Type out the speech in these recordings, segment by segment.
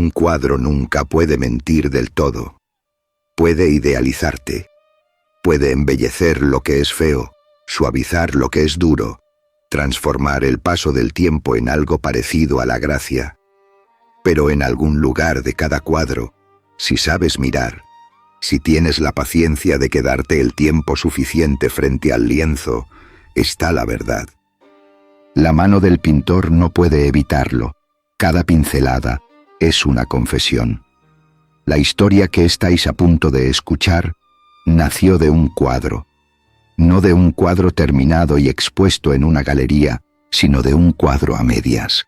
Un cuadro nunca puede mentir del todo. Puede idealizarte. Puede embellecer lo que es feo, suavizar lo que es duro, transformar el paso del tiempo en algo parecido a la gracia. Pero en algún lugar de cada cuadro, si sabes mirar, si tienes la paciencia de quedarte el tiempo suficiente frente al lienzo, está la verdad. La mano del pintor no puede evitarlo. Cada pincelada es una confesión. La historia que estáis a punto de escuchar nació de un cuadro. No de un cuadro terminado y expuesto en una galería, sino de un cuadro a medias.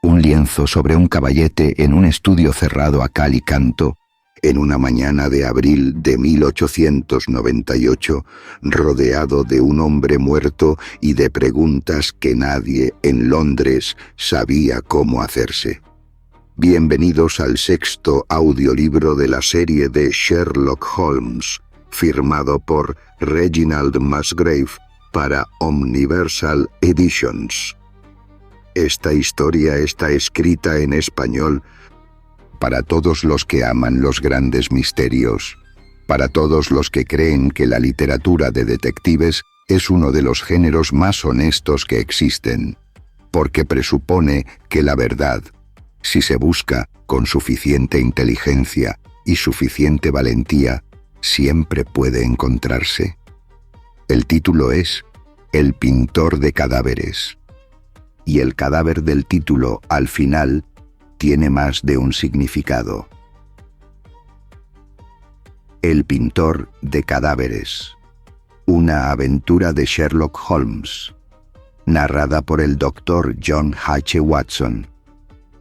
Un lienzo sobre un caballete en un estudio cerrado a cal y canto, en una mañana de abril de 1898, rodeado de un hombre muerto y de preguntas que nadie en Londres sabía cómo hacerse. Bienvenidos al 6º audiolibro de la serie de Sherlock Holmes, firmado por Reginald Musgrave para Omniversal Editions. Esta historia está escrita en español para todos los que aman los grandes misterios, para todos los que creen que la literatura de detectives es uno de los géneros más honestos que existen, porque presupone que la verdad, si se busca con suficiente inteligencia y suficiente valentía, siempre puede encontrarse. El título es El pintor de cadáveres, y el cadáver del título, al final, tiene más de un significado. El pintor de cadáveres. Una aventura de Sherlock Holmes. Narrada por el Dr. John H. Watson.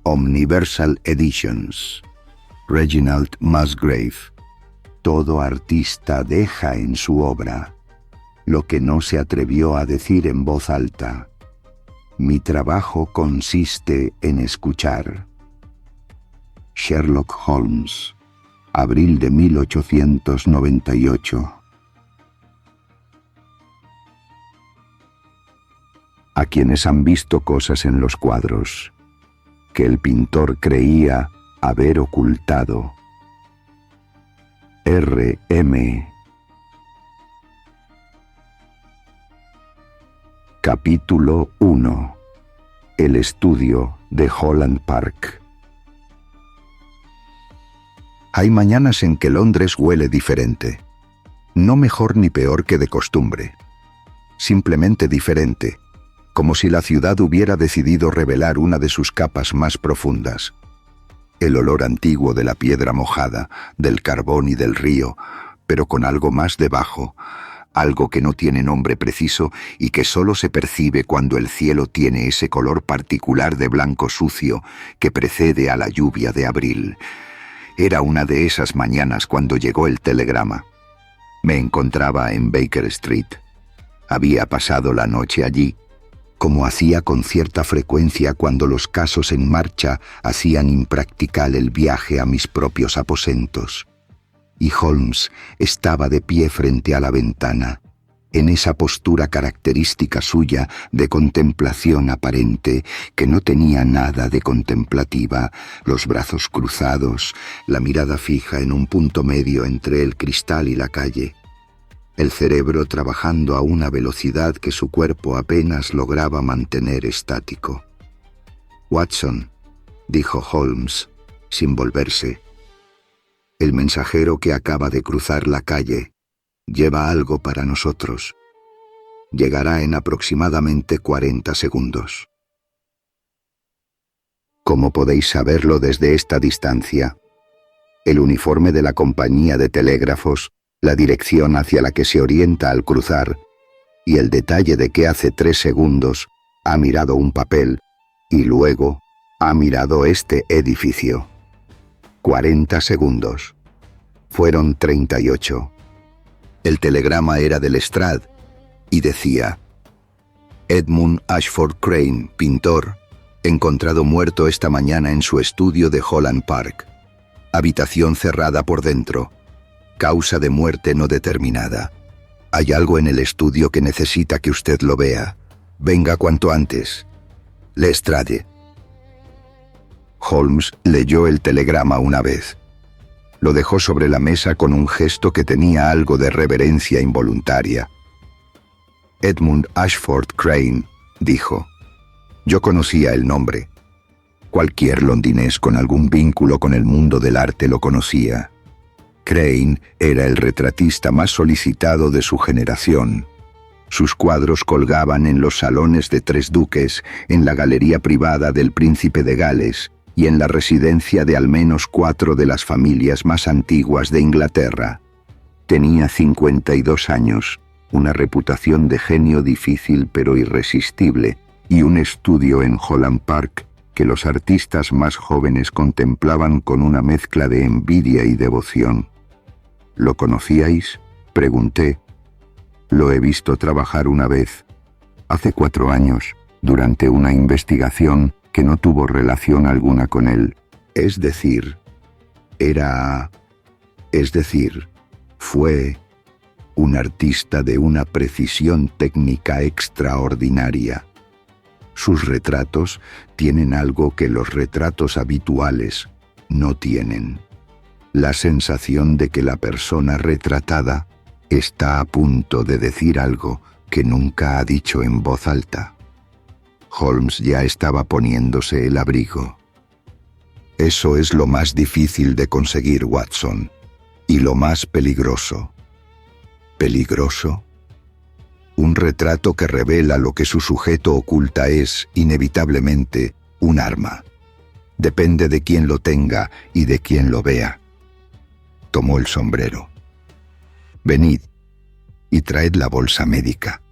Omniversal Editions. Reginald Musgrave. Todo artista deja en su obra lo que no se atrevió a decir en voz alta. Mi trabajo consiste en escuchar. Sherlock Holmes, abril de 1898. A quienes han visto cosas en los cuadros que el pintor creía haber ocultado. R.M. Capítulo 1. El estudio de Holland Park. Hay mañanas en que Londres huele diferente. No mejor ni peor que de costumbre. Simplemente diferente, como si la ciudad hubiera decidido revelar una de sus capas más profundas. El olor antiguo de la piedra mojada, del carbón y del río, pero con algo más debajo, algo que no tiene nombre preciso y que solo se percibe cuando el cielo tiene ese color particular de blanco sucio que precede a la lluvia de abril. Era una de esas mañanas cuando llegó el telegrama. Me encontraba en Baker Street. Había pasado la noche allí, como hacía con cierta frecuencia cuando los casos en marcha hacían impracticable el viaje a mis propios aposentos. Y Holmes estaba de pie frente a la ventana, en esa postura característica suya de contemplación aparente, que no tenía nada de contemplativa, los brazos cruzados, la mirada fija en un punto medio entre el cristal y la calle, el cerebro trabajando a una velocidad que su cuerpo apenas lograba mantener estático. «Watson», dijo Holmes, sin volverse, «el mensajero que acaba de cruzar la calle lleva algo para nosotros. Llegará en aproximadamente 40 segundos». ¿Cómo podéis saberlo desde esta distancia? El uniforme de la compañía de telégrafos, la dirección hacia la que se orienta al cruzar, y el detalle de que hace 3 segundos ha mirado un papel y luego ha mirado este edificio. 40 segundos. Fueron 38. El telegrama era de Lestrade y decía: Edmund Ashford Crane, pintor, encontrado muerto esta mañana en su estudio de Holland Park. Habitación cerrada por dentro. Causa de muerte no determinada. Hay algo en el estudio que necesita que usted lo vea. Venga cuanto antes. Lestrade. Holmes leyó el telegrama una vez. Lo dejó sobre la mesa con un gesto que tenía algo de reverencia involuntaria. Edmund Ashford Crane, dijo. Yo conocía el nombre. Cualquier londinés con algún vínculo con el mundo del arte lo conocía. Crane era el retratista más solicitado de su generación. Sus cuadros colgaban en los salones de tres duques, en la galería privada del príncipe de Gales y en la residencia de al menos 4 de las familias más antiguas de Inglaterra. Tenía 52 años, una reputación de genio difícil pero irresistible y un estudio en Holland Park que los artistas más jóvenes contemplaban con una mezcla de envidia y devoción. ¿Lo conocíais?, pregunté. Lo he visto trabajar una vez, hace 4 años, durante una investigación que no tuvo relación alguna con él. Es decir, fue un artista de una precisión técnica extraordinaria. Sus retratos tienen algo que los retratos habituales no tienen. La sensación de que la persona retratada está a punto de decir algo que nunca ha dicho en voz alta. Holmes ya estaba poniéndose el abrigo. Eso es lo más difícil de conseguir, Watson, y lo más peligroso. ¿Peligroso? Un retrato que revela lo que su sujeto oculta es, inevitablemente, un arma. Depende de quién lo tenga y de quién lo vea. Tomó el sombrero. Venid y traed la bolsa médica.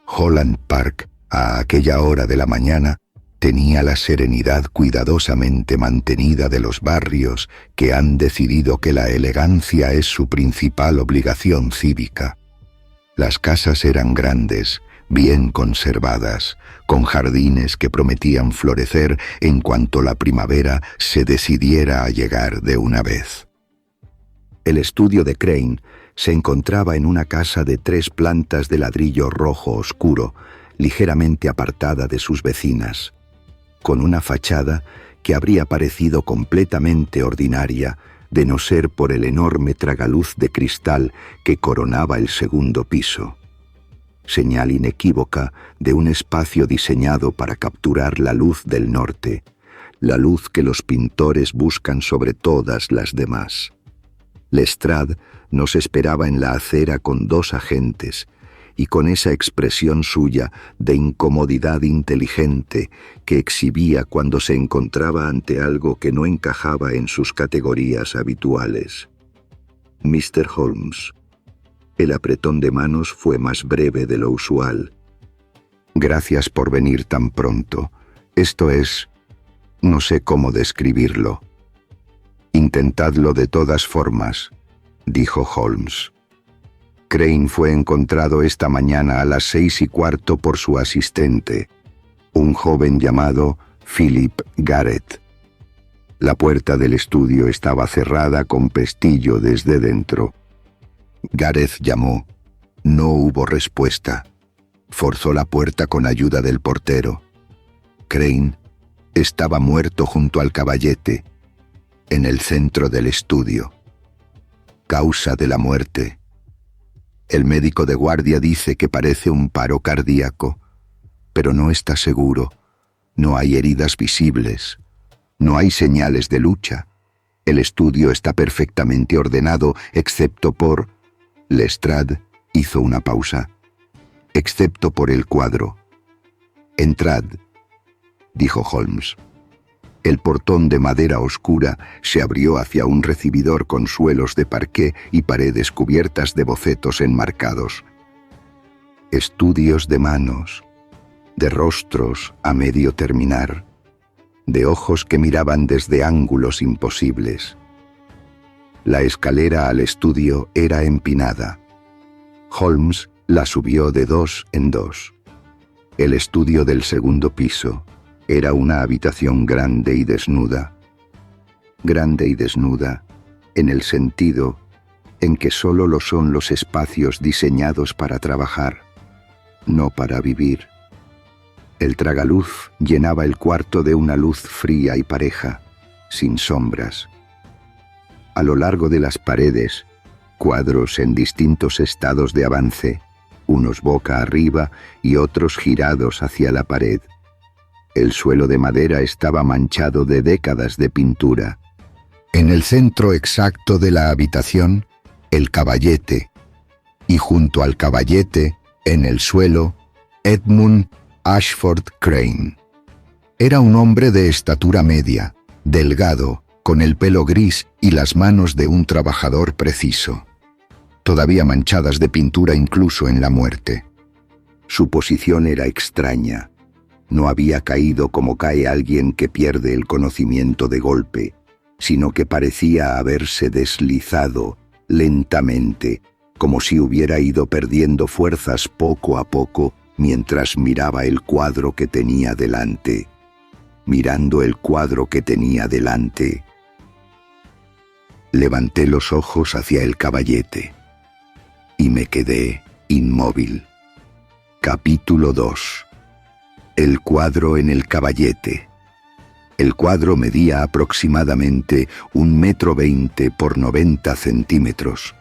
Holland Park, a aquella hora de la mañana, tenía la serenidad cuidadosamente mantenida de los barrios que han decidido que la elegancia es su principal obligación cívica. Las casas eran grandes, bien conservadas, con jardines que prometían florecer en cuanto la primavera se decidiera a llegar de una vez. El estudio de Crane se encontraba en una casa de 3 plantas de ladrillo rojo oscuro, ligeramente apartada de sus vecinas, con una fachada que habría parecido completamente ordinaria de no ser por el enorme tragaluz de cristal que coronaba el segundo piso. Señal inequívoca de un espacio diseñado para capturar la luz del norte, la luz que los pintores buscan sobre todas las demás. Lestrade nos esperaba en la acera con 2 agentes, y con esa expresión suya de incomodidad inteligente que exhibía cuando se encontraba ante algo que no encajaba en sus categorías habituales. Mr. Holmes. El apretón de manos fue más breve de lo usual. Gracias por venir tan pronto. Esto es... no sé cómo describirlo. Intentadlo de todas formas, dijo Holmes. Crane fue encontrado esta mañana a las 6:15 por su asistente, un joven llamado Philip Garrett. La puerta del estudio estaba cerrada con pestillo desde dentro. Garrett llamó. No hubo respuesta. Forzó la puerta con ayuda del portero. Crane estaba muerto junto al caballete, en el centro del estudio. Causa de la muerte. El médico de guardia dice que parece un paro cardíaco, pero no está seguro. No hay heridas visibles. No hay señales de lucha. El estudio está perfectamente ordenado, excepto por... Lestrade hizo una pausa. Excepto por el cuadro. Entrad, dijo Holmes. El portón de madera oscura se abrió hacia un recibidor con suelos de parqué y paredes cubiertas de bocetos enmarcados. Estudios de manos, de rostros a medio terminar, de ojos que miraban desde ángulos imposibles. La escalera al estudio era empinada. Holmes la subió de 2 en 2. El estudio del segundo piso era una habitación grande y desnuda. Grande y desnuda, en el sentido en que solo lo son los espacios diseñados para trabajar, no para vivir. El tragaluz llenaba el cuarto de una luz fría y pareja, sin sombras. A lo largo de las paredes, cuadros en distintos estados de avance, unos boca arriba y otros girados hacia la pared. El suelo de madera estaba manchado de décadas de pintura. En el centro exacto de la habitación, el caballete, y junto al caballete, en el suelo, Edmund Ashford Crane. Era un hombre de estatura media, delgado, con el pelo gris y las manos de un trabajador preciso, todavía manchadas de pintura incluso en la muerte. Su posición era extraña. No había caído como cae alguien que pierde el conocimiento de golpe, sino que parecía haberse deslizado lentamente, como si hubiera ido perdiendo fuerzas poco a poco mientras miraba el cuadro que tenía delante. Mirando el cuadro que tenía delante, levanté los ojos hacia el caballete y me quedé inmóvil. Capítulo 2. El cuadro en el caballete. El cuadro medía aproximadamente 1,20 m por 90 centímetros.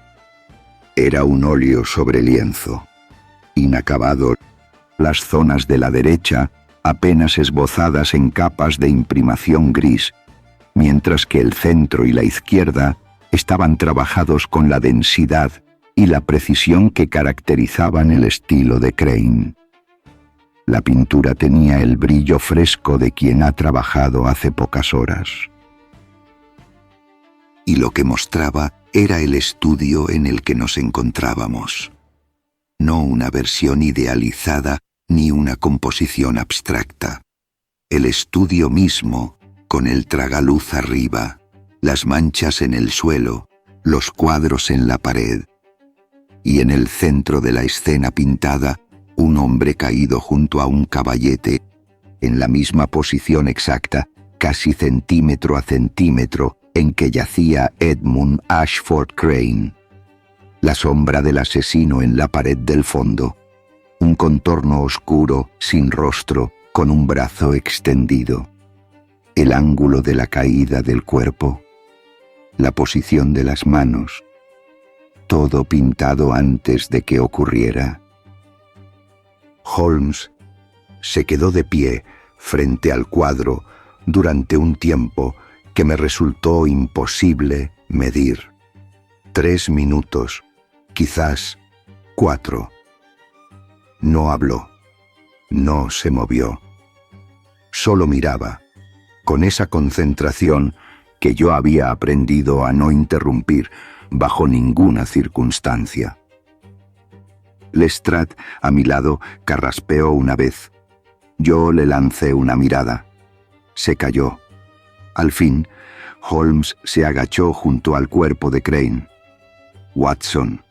Era un óleo sobre lienzo, inacabado, las zonas de la derecha apenas esbozadas en capas de imprimación gris, mientras que el centro y la izquierda estaban trabajados con la densidad y la precisión que caracterizaban el estilo de Crane. La pintura tenía el brillo fresco de quien ha trabajado hace pocas horas. Y lo que mostraba era el estudio en el que nos encontrábamos. No una versión idealizada ni una composición abstracta. El estudio mismo, con el tragaluz arriba, las manchas en el suelo, los cuadros en la pared. Y en el centro de la escena pintada, un hombre caído junto a un caballete, en la misma posición exacta, casi centímetro a centímetro, en que yacía Edmund Ashford Crane. La sombra del asesino en la pared del fondo. Un contorno oscuro, sin rostro, con un brazo extendido. El ángulo de la caída del cuerpo. La posición de las manos. Todo pintado antes de que ocurriera. Holmes se quedó de pie frente al cuadro durante un tiempo que me resultó imposible medir. 3 minutos, quizás 4. No habló, no se movió. Solo miraba, con esa concentración que yo había aprendido a no interrumpir bajo ninguna circunstancia. Lestrade, a mi lado, carraspeó una vez. Yo le lancé una mirada. Se calló. Al fin, Holmes se agachó junto al cuerpo de Crane. Watson.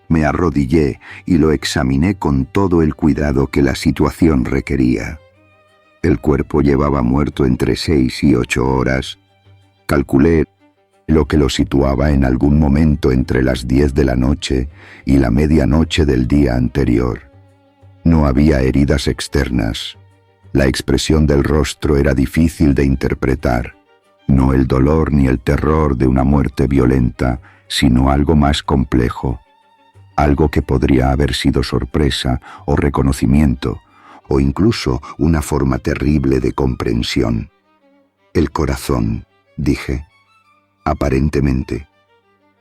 Me arrodillé y lo examiné con todo el cuidado que la situación requería. El cuerpo llevaba muerto entre 6 y 8 horas. Calculé lo que lo situaba en algún momento entre las 10 de la noche y la medianoche del día anterior. No había heridas externas. La expresión del rostro era difícil de interpretar. No el dolor ni el terror de una muerte violenta, sino algo más complejo. Algo que podría haber sido sorpresa o reconocimiento, o incluso una forma terrible de comprensión. El corazón, dije, aparentemente.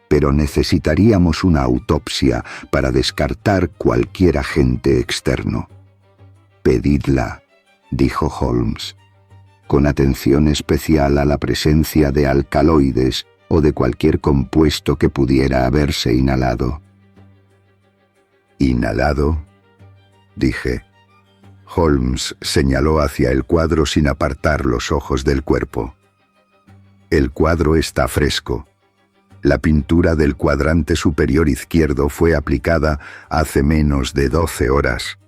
Pero necesitaríamos una autopsia para descartar cualquier agente externo. Pedidla, dijo Holmes, con atención especial a la presencia de alcaloides o de cualquier compuesto que pudiera haberse inhalado. ¿Inhalado?, dije. Holmes señaló hacia el cuadro sin apartar los ojos del cuerpo. El cuadro está fresco. La pintura del cuadrante superior izquierdo fue aplicada hace menos de 12 horas.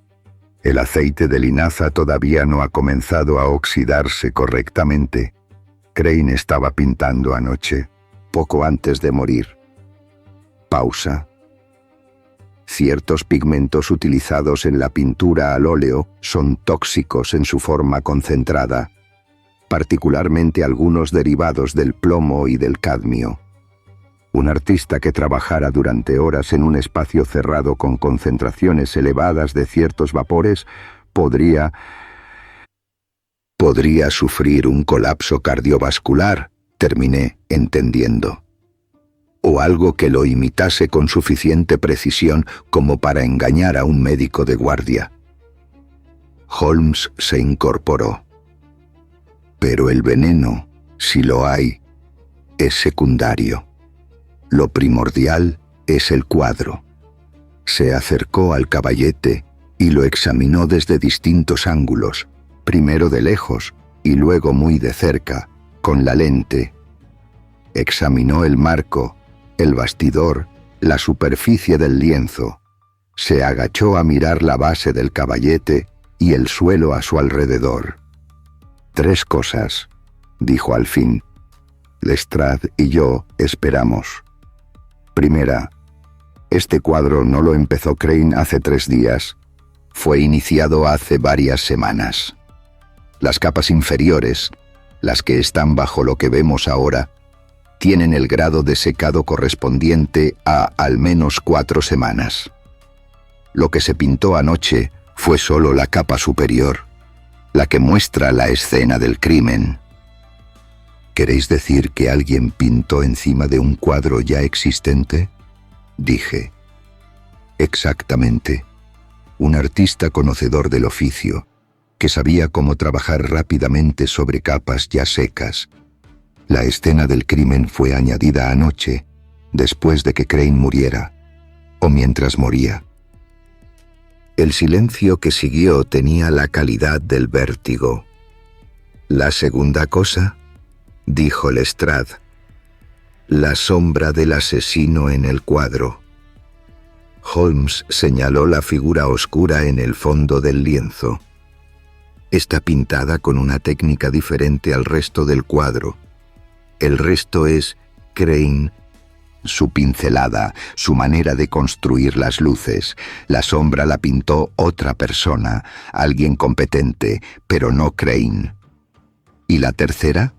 El aceite de linaza todavía no ha comenzado a oxidarse correctamente. Crane estaba pintando anoche, poco antes de morir. Pausa. Ciertos pigmentos utilizados en la pintura al óleo son tóxicos en su forma concentrada, particularmente algunos derivados del plomo y del cadmio. Un artista que trabajara durante horas en un espacio cerrado con concentraciones elevadas de ciertos vapores podría sufrir un colapso cardiovascular, terminé entendiendo. O algo que lo imitase con suficiente precisión como para engañar a un médico de guardia. Holmes se incorporó. Pero el veneno, si lo hay, es secundario. Lo primordial es el cuadro. Se acercó al caballete y lo examinó desde distintos ángulos, primero de lejos y luego muy de cerca, con la lente. Examinó el marco, el bastidor, la superficie del lienzo. Se agachó a mirar la base del caballete y el suelo a su alrededor. 3 cosas, dijo al fin. Lestrade y yo esperamos. Primera, este cuadro no lo empezó Crane hace 3 días. Fue iniciado hace varias semanas. Las capas inferiores, las que están bajo lo que vemos ahora, tienen el grado de secado correspondiente a al menos 4 semanas. Lo que se pintó anoche fue solo la capa superior, la que muestra la escena del crimen. ¿Queréis decir que alguien pintó encima de un cuadro ya existente? Dije. Exactamente. Un artista conocedor del oficio, que sabía cómo trabajar rápidamente sobre capas ya secas. La escena del crimen fue añadida anoche, después de que Crane muriera, o mientras moría. El silencio que siguió tenía la calidad del vértigo. La segunda cosa, dijo Lestrade, la sombra del asesino en el cuadro. Holmes señaló la figura oscura en el fondo del lienzo. Está pintada con una técnica diferente al resto del cuadro. El resto es Crane, su pincelada, su manera de construir las luces. La sombra la pintó otra persona, alguien competente, pero no Crane. ¿Y la tercera?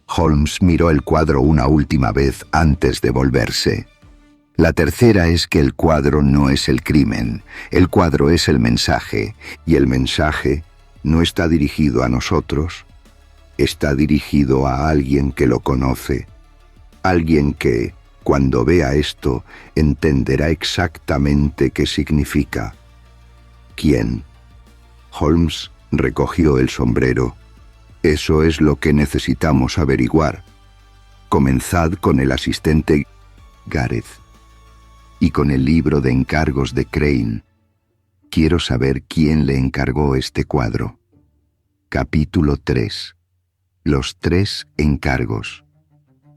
Holmes miró el cuadro una última vez antes de volverse. La tercera es que el cuadro no es el crimen, el cuadro es el mensaje, y el mensaje no está dirigido a nosotros, está dirigido a alguien que lo conoce, alguien que, cuando vea esto, entenderá exactamente qué significa. ¿Quién? Holmes recogió el sombrero. Eso es lo que necesitamos averiguar. Comenzad con el asistente Gareth y con el libro de encargos de Crane. Quiero saber quién le encargó este cuadro. Capítulo 3. Los 3 encargos.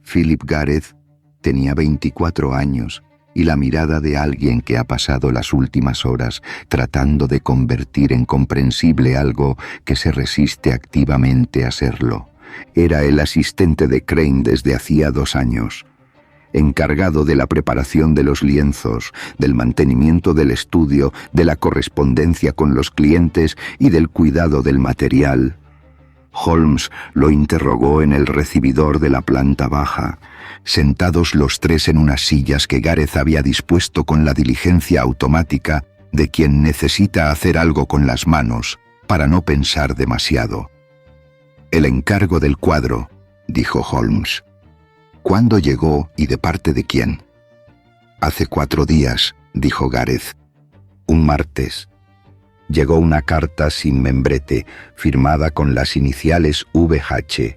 Philip Gareth tenía 24 años y la mirada de alguien que ha pasado las últimas horas tratando de convertir en comprensible algo que se resiste activamente a serlo. Era el asistente de Crane desde hacía 2 años, encargado de la preparación de los lienzos, del mantenimiento del estudio, de la correspondencia con los clientes y del cuidado del material. Holmes lo interrogó en el recibidor de la planta baja, sentados los 3 en unas sillas que Gareth había dispuesto con la diligencia automática de quien necesita hacer algo con las manos para no pensar demasiado. El encargo del cuadro, dijo Holmes. ¿Cuándo llegó y de parte de quién? Hace 4 días, dijo Gareth. Un martes. Llegó una carta sin membrete, firmada con las iniciales VH.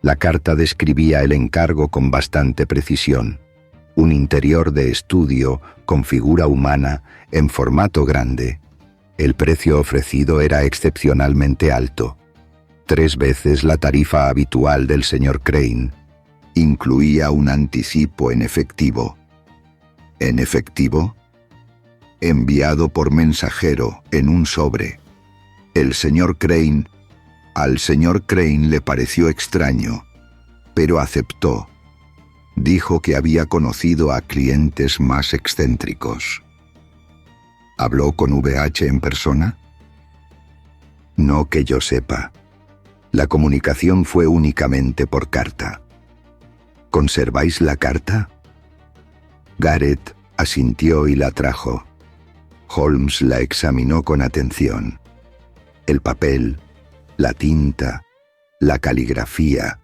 La carta describía el encargo con bastante precisión. Un interior de estudio con figura humana en formato grande. El precio ofrecido era excepcionalmente alto. 3 veces la tarifa habitual del señor Crane. Incluía un anticipo en efectivo. ¿En efectivo? Enviado por mensajero en un sobre. Al señor Crane le pareció extraño, pero aceptó. Dijo que había conocido a clientes más excéntricos. ¿Habló con VH en persona? No que yo sepa. La comunicación fue únicamente por carta. ¿Conserváis la carta? Gareth asintió y la trajo. Holmes la examinó con atención. El papel, la tinta, la caligrafía,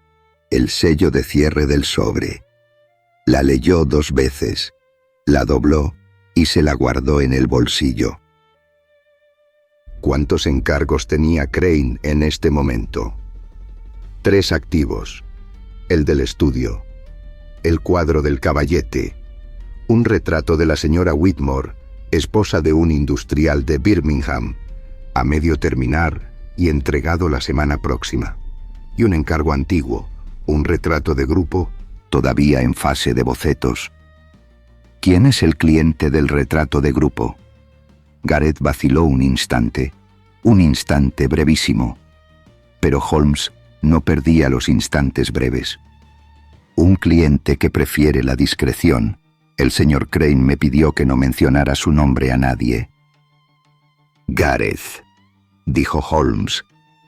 el sello de cierre del sobre. La leyó 2 veces, la dobló y se la guardó en el bolsillo. ¿Cuántos encargos tenía Crane en este momento? 3 activos. El del estudio, el cuadro del caballete, un retrato de la señora Whitmore, esposa de un industrial de Birmingham, a medio terminar y entregado la semana próxima, y un encargo antiguo, un retrato de grupo, todavía en fase de bocetos. ¿Quién es el cliente del retrato de grupo? Gareth vaciló un instante brevísimo, pero Holmes no perdía los instantes breves. Un cliente que prefiere la discreción. El señor Crane me pidió que no mencionara su nombre a nadie. Gareth, dijo Holmes,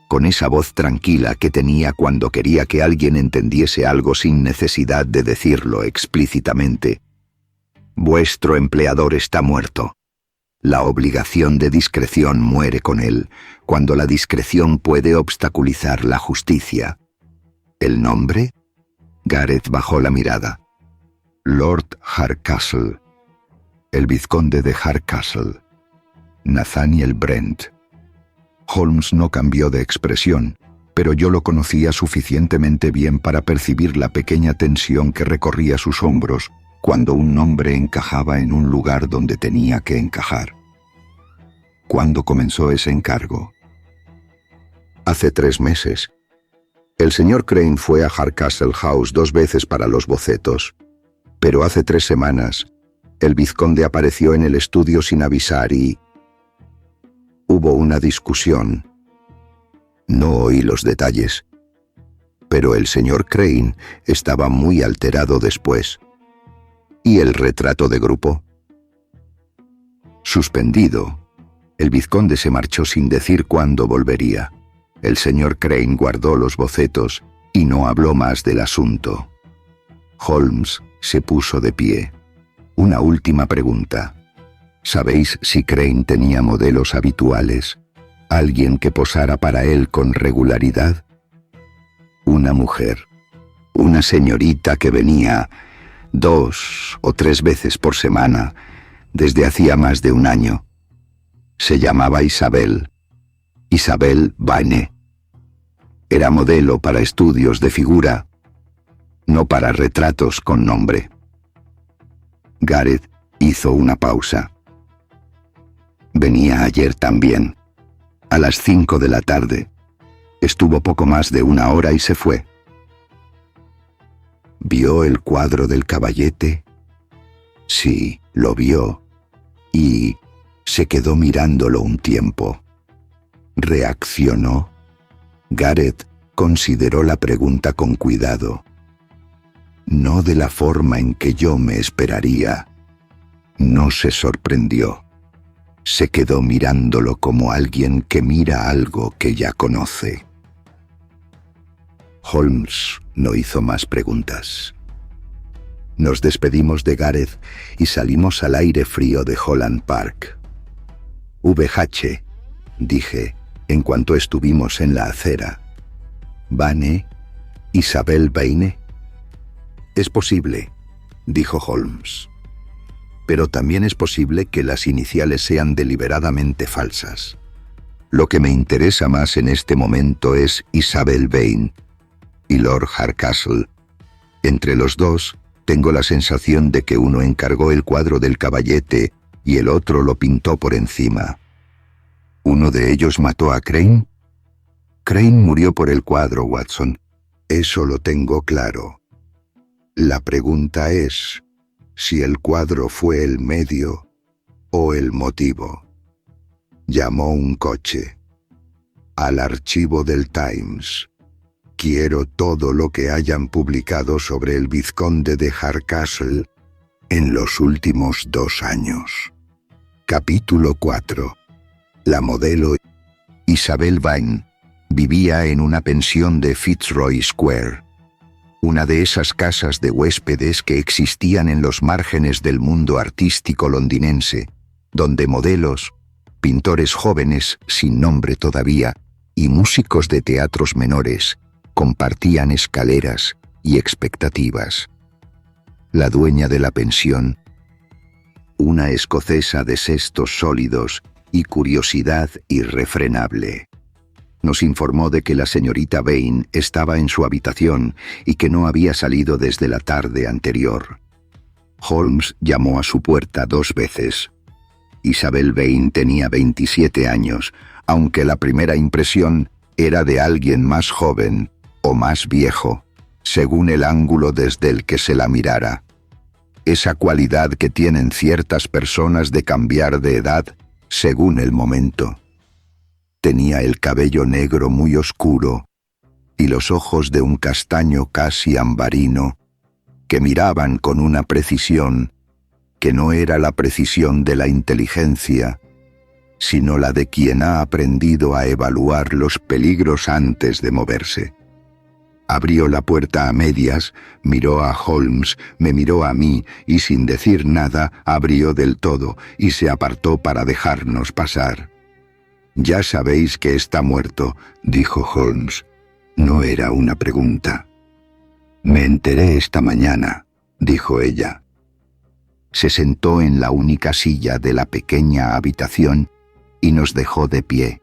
con esa voz tranquila que tenía cuando quería que alguien entendiese algo sin necesidad de decirlo explícitamente. Vuestro empleador está muerto. La obligación de discreción muere con él, cuando la discreción puede obstaculizar la justicia. ¿El nombre? Gareth bajó la mirada. Lord Hardcastle, el vizconde de Hardcastle, Nathaniel Brent. Holmes no cambió de expresión, pero yo lo conocía suficientemente bien para percibir la pequeña tensión que recorría sus hombros cuando un nombre encajaba en un lugar donde tenía que encajar. ¿Cuándo comenzó ese encargo? Hace 3 meses. El señor Crane fue a Hardcastle House 2 veces para los bocetos, pero hace 3 semanas el vizconde apareció en el estudio sin avisar y hubo una discusión. No oí los detalles, pero el señor Crane estaba muy alterado después. ¿Y el retrato de grupo? Suspendido. El vizconde se marchó sin decir cuándo volvería. El señor Crane guardó los bocetos y no habló más del asunto. Holmes se puso de pie. Una última pregunta. ¿Sabéis si Crane tenía modelos habituales? ¿Alguien que posara para él con regularidad? Una mujer. Una señorita que venía 2 o 3 veces por semana desde hacía más de 1 año. Se llamaba Isabel Vane. Era modelo para estudios de figura, no para retratos con nombre. Gareth hizo una pausa. Venía ayer también, a las 5 de la tarde. Estuvo poco más de 1 hora y se fue. ¿Vio el cuadro del caballete? Sí, lo vio, y se quedó mirándolo un tiempo. ¿Reaccionó? Gareth consideró la pregunta con cuidado. No de la forma en que yo me esperaría. No se sorprendió. Se quedó mirándolo como alguien que mira algo que ya conoce. Holmes no hizo más preguntas. Nos despedimos de Gareth y salimos al aire frío de Holland Park. VH, dije, en cuanto estuvimos en la acera. ¿Vane? ¿Isabel Vane? Es posible, dijo Holmes. Pero también es posible que las iniciales sean deliberadamente falsas. Lo que me interesa más en este momento es Isabel Vane y Lord Hardcastle. Entre los dos, tengo la sensación de que uno encargó el cuadro del caballete y el otro lo pintó por encima. ¿Uno de ellos mató a Crane? Crane murió por el cuadro, Watson. Eso lo tengo claro. La pregunta es si el cuadro fue el medio o el motivo. Llamó un coche. Al archivo del Times. Quiero todo lo que hayan publicado sobre el vizconde de Hardcastle en los últimos 2 años. Capítulo 4. La modelo Isabel Vane vivía en una pensión de Fitzroy Square, una de esas casas de huéspedes que existían en los márgenes del mundo artístico londinense, donde modelos, pintores jóvenes sin nombre todavía y músicos de teatros menores compartían escaleras y expectativas. La dueña de la pensión, una escocesa de sestos sólidos y curiosidad irrefrenable, nos informó de que la señorita Vane estaba en su habitación y que no había salido desde la tarde anterior. Holmes llamó a su puerta 2 veces. Isabel Vane tenía 27 años, aunque la primera impresión era de alguien más joven o más viejo, según el ángulo desde el que se la mirara. Esa cualidad que tienen ciertas personas de cambiar de edad según el momento. Tenía el cabello negro muy oscuro y los ojos de un castaño casi ambarino que miraban con una precisión que no era la precisión de la inteligencia, sino la de quien ha aprendido a evaluar los peligros antes de moverse. Abrió la puerta a medias, miró a Holmes, me miró a mí y sin decir nada abrió del todo y se apartó para dejarnos pasar. «Ya sabéis que está muerto», dijo Holmes. No era una pregunta. «Me enteré esta mañana», dijo ella. Se sentó en la única silla de la pequeña habitación y nos dejó de pie,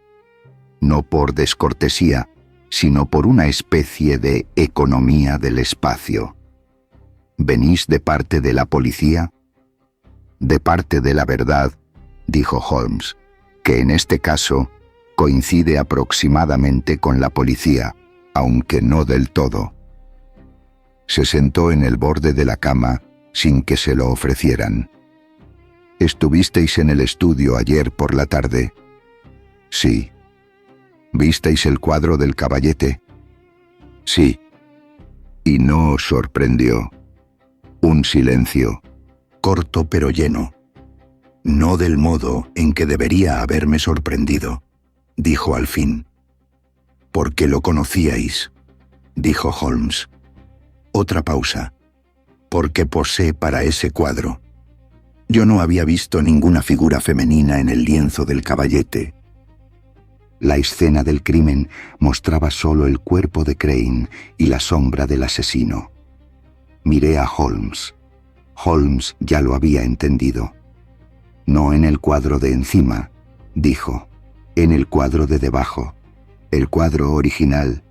no por descortesía, sino por una especie de economía del espacio. «¿Venís de parte de la policía?» «De parte de la verdad», dijo Holmes, que en este caso coincide aproximadamente con la policía, aunque no del todo. Se sentó en el borde de la cama sin que se lo ofrecieran. «¿Estuvisteis en el estudio ayer por la tarde?» «Sí». «¿Visteis el cuadro del caballete?» «Sí». «¿Y no os sorprendió?» Un silencio, corto pero lleno. «No del modo en que debería haberme sorprendido», dijo al fin. «Porque lo conocíais», dijo Holmes. Otra pausa. «Porque posé para ese cuadro. Yo no había visto ninguna figura femenina en el lienzo del caballete». La escena del crimen mostraba solo el cuerpo de Crane y la sombra del asesino. Miré a Holmes. Holmes ya lo había entendido. «No en el cuadro de encima», dijo, «en el cuadro de debajo, el cuadro original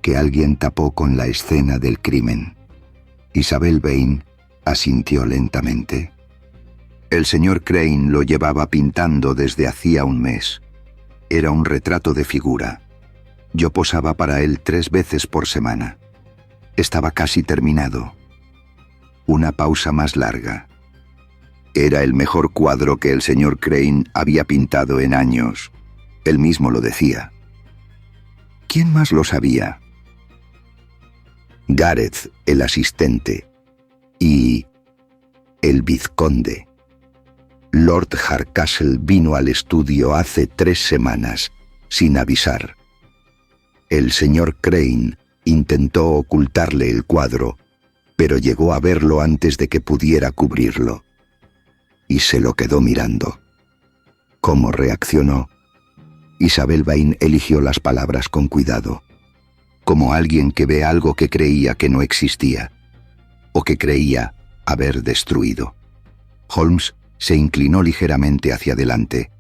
que alguien tapó con la escena del crimen». Isabel Vane asintió lentamente. «El señor Crane lo llevaba pintando desde hacía un mes. Era un retrato de figura. Yo posaba para él 3 veces por semana. Estaba casi terminado». Una pausa más larga. «Era el mejor cuadro que el señor Crane había pintado en años. Él mismo lo decía». «¿Quién más lo sabía?» «Gareth, el asistente, y el vizconde. Lord Hardcastle vino al estudio hace 3 semanas, sin avisar. El señor Crane intentó ocultarle el cuadro, pero llegó a verlo antes de que pudiera cubrirlo. Y se lo quedó mirando». ¿Cómo reaccionó? Isabel Vane eligió las palabras con cuidado. Como alguien que ve algo que creía que no existía, o que creía haber destruido. Holmes se inclinó ligeramente hacia adelante.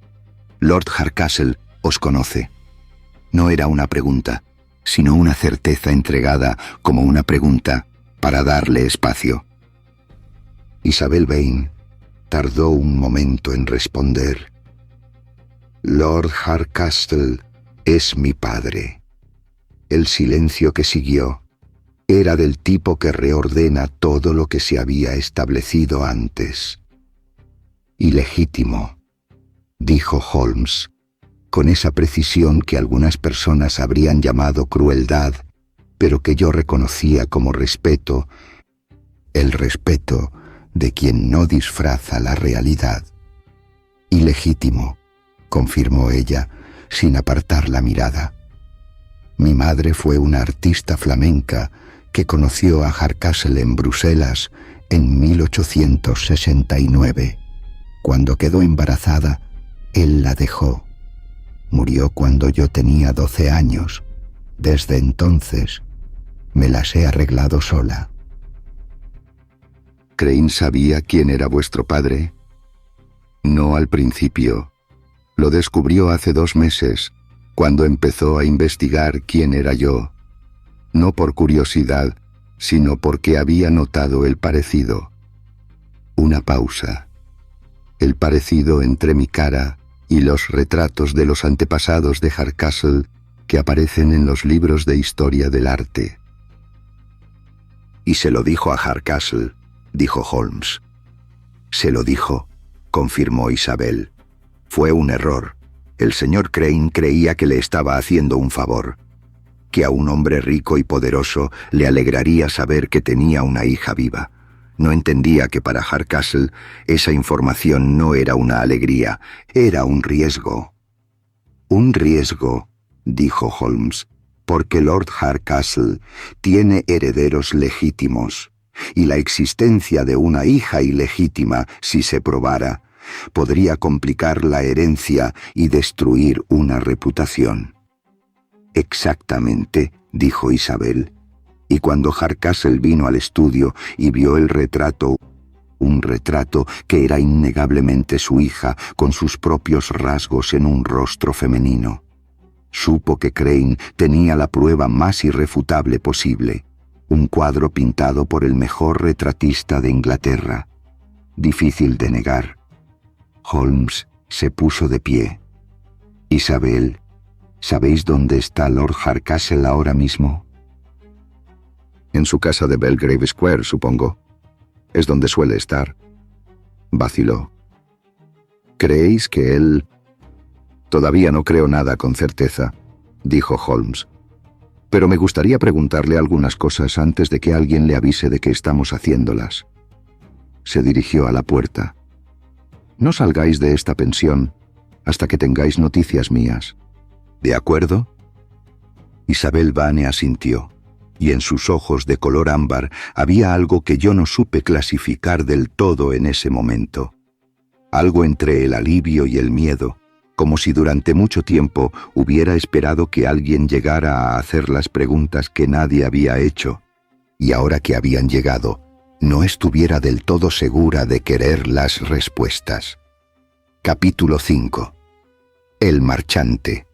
«Lord Hardcastle os conoce». No era una pregunta, sino una certeza entregada como una pregunta para darle espacio. Isabel Vane tardó un momento en responder. «Lord Hardcastle es mi padre». El silencio que siguió era del tipo que reordena todo lo que se había establecido antes. «Ilegítimo», dijo Holmes, con esa precisión que algunas personas habrían llamado crueldad, pero que yo reconocía como respeto, el respeto de quien no disfraza la realidad. Ilegítimo, confirmó ella, sin apartar la mirada. Mi madre fue una artista flamenca que conoció a Hardcastle en Bruselas en 1869. Cuando quedó embarazada, él la dejó. Murió cuando yo tenía 12 años. Desde entonces, me las he arreglado sola. ¿Crane sabía quién era vuestro padre? No al principio. Lo descubrió hace 2 meses, cuando empezó a investigar quién era yo. No por curiosidad, sino porque había notado el parecido. Una pausa. El parecido entre mi cara y los retratos de los antepasados de Hardcastle que aparecen en los libros de historia del arte. Y se lo dijo a Hardcastle, dijo Holmes. Se lo dijo, confirmó Isabel. Fue un error. El señor Crane creía que le estaba haciendo un favor, que a un hombre rico y poderoso le alegraría saber que tenía una hija viva. No entendía que para Hardcastle esa información no era una alegría, era un riesgo. Un riesgo, dijo Holmes, porque Lord Hardcastle tiene herederos legítimos, y la existencia de una hija ilegítima, si se probara, podría complicar la herencia y destruir una reputación. Exactamente, dijo Isabel. Y cuando Hardcastle vino al estudio y vio el retrato, un retrato que era innegablemente su hija, con sus propios rasgos en un rostro femenino, supo que Crane tenía la prueba más irrefutable posible, un cuadro pintado por el mejor retratista de Inglaterra. Difícil de negar. Holmes se puso de pie. Isabel, ¿sabéis dónde está Lord Hardcastle ahora mismo? En su casa de Belgrave Square, supongo. Es donde suele estar. Vaciló. ¿Creéis que él...? Todavía no creo nada con certeza, dijo Holmes. Pero me gustaría preguntarle algunas cosas antes de que alguien le avise de que estamos haciéndolas. Se dirigió a la puerta. No salgáis de esta pensión hasta que tengáis noticias mías. ¿De acuerdo? Isabel Vane asintió, y en sus ojos de color ámbar había algo que yo no supe clasificar del todo en ese momento. Algo entre el alivio y el miedo, como si durante mucho tiempo hubiera esperado que alguien llegara a hacer las preguntas que nadie había hecho, y ahora que habían llegado, no estuviera del todo segura de querer las respuestas. Capítulo 5. El marchante.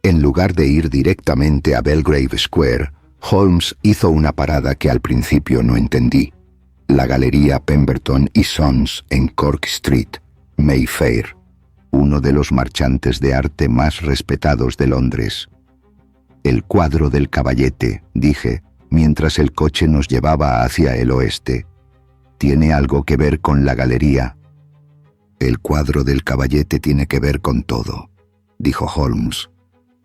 En lugar de ir directamente a Belgrave Square, Holmes hizo una parada que al principio no entendí. La galería Pemberton y Sons en Cork Street, Mayfair, uno de los marchantes de arte más respetados de Londres. El cuadro del caballete, dije, mientras el coche nos llevaba hacia el oeste. ¿Tiene algo que ver con la galería? El cuadro del caballete tiene que ver con todo, dijo Holmes.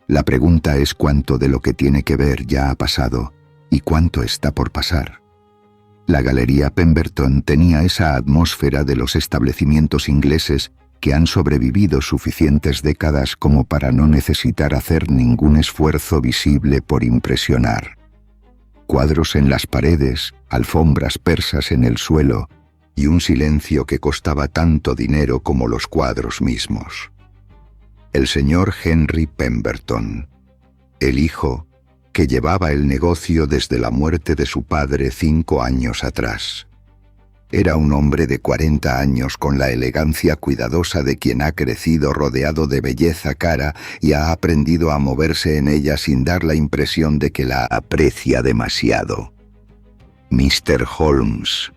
La pregunta es cuánto de lo que tiene que ver ya ha pasado y cuánto está por pasar. La galería Pemberton tenía esa atmósfera de los establecimientos ingleses que han sobrevivido suficientes décadas como para no necesitar hacer ningún esfuerzo visible por impresionar. Cuadros en las paredes, alfombras persas en el suelo y un silencio que costaba tanto dinero como los cuadros mismos. El señor Henry Pemberton, el hijo que llevaba el negocio desde la muerte de su padre 5 años atrás. Era un hombre de 40 años con la elegancia cuidadosa de quien ha crecido rodeado de belleza cara y ha aprendido a moverse en ella sin dar la impresión de que la aprecia demasiado. Mr. Holmes,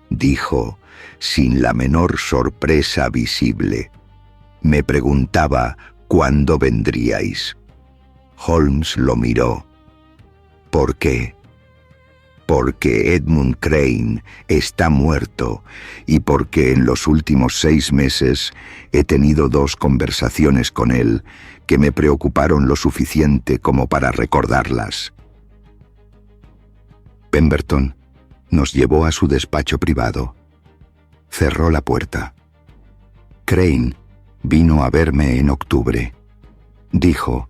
dijo, sin la menor sorpresa visible. Me preguntaba cuándo vendríais. Holmes lo miró. ¿Por qué? Porque Edmund Crane está muerto y porque en los últimos 6 meses he tenido 2 conversaciones con él que me preocuparon lo suficiente como para recordarlas. Pemberton nos llevó a su despacho privado. Cerró la puerta. Crane vino a verme en octubre, dijo,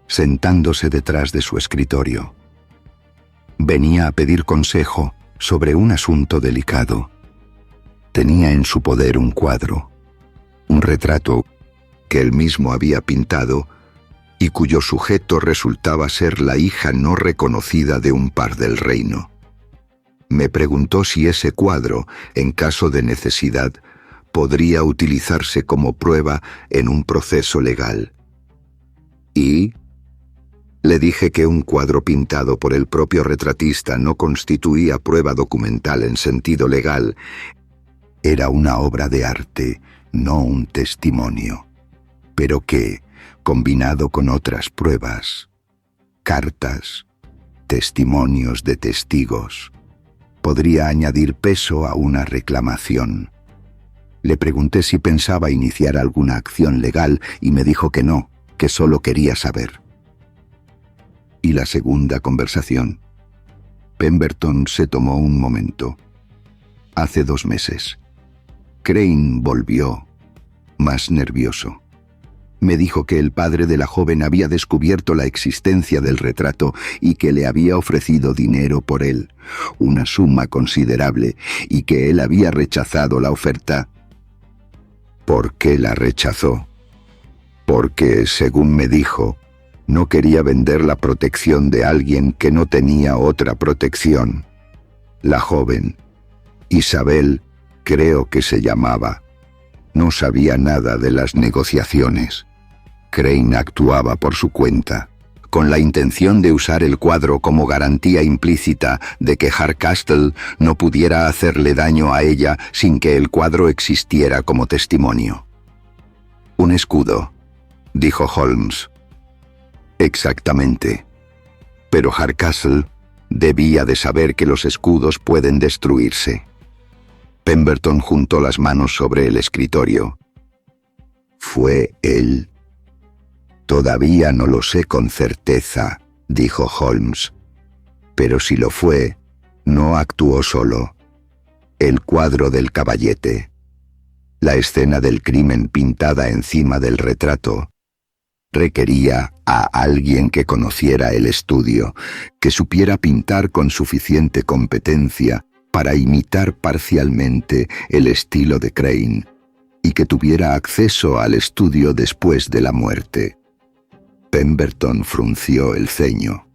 sentándose detrás de su escritorio. Venía a pedir consejo sobre un asunto delicado. Tenía en su poder un cuadro, un retrato que él mismo había pintado y cuyo sujeto resultaba ser la hija no reconocida de un par del reino. Me preguntó si ese cuadro, en caso de necesidad, podría utilizarse como prueba en un proceso legal. Y le dije que un cuadro pintado por el propio retratista no constituía prueba documental en sentido legal. Era una obra de arte, no un testimonio, pero que, combinado con otras pruebas, cartas, testimonios de testigos, podría añadir peso a una reclamación. Le pregunté si pensaba iniciar alguna acción legal y me dijo que no, que solo quería saber. Y la segunda conversación. Pemberton se tomó un momento. Hace 2 meses. Crane volvió, más nervioso. Me dijo que el padre de la joven había descubierto la existencia del retrato y que le había ofrecido dinero por él, una suma considerable, y que él había rechazado la oferta. ¿Por qué la rechazó? Porque, según me dijo, no quería vender la protección de alguien que no tenía otra protección. La joven, Isabel, creo que se llamaba, no sabía nada de las negociaciones. Crane actuaba por su cuenta, con la intención de usar el cuadro como garantía implícita de que Hardcastle no pudiera hacerle daño a ella sin que el cuadro existiera como testimonio. Un escudo, dijo Holmes. Exactamente. Pero Hardcastle debía de saber que los escudos pueden destruirse. Pemberton juntó las manos sobre el escritorio. ¿Fue él? Todavía no lo sé con certeza, dijo Holmes. Pero si lo fue, no actuó solo. El cuadro del caballete, la escena del crimen pintada encima del retrato, requería a alguien que conociera el estudio, que supiera pintar con suficiente competencia para imitar parcialmente el estilo de Crane, y que tuviera acceso al estudio después de la muerte. Pemberton frunció el ceño.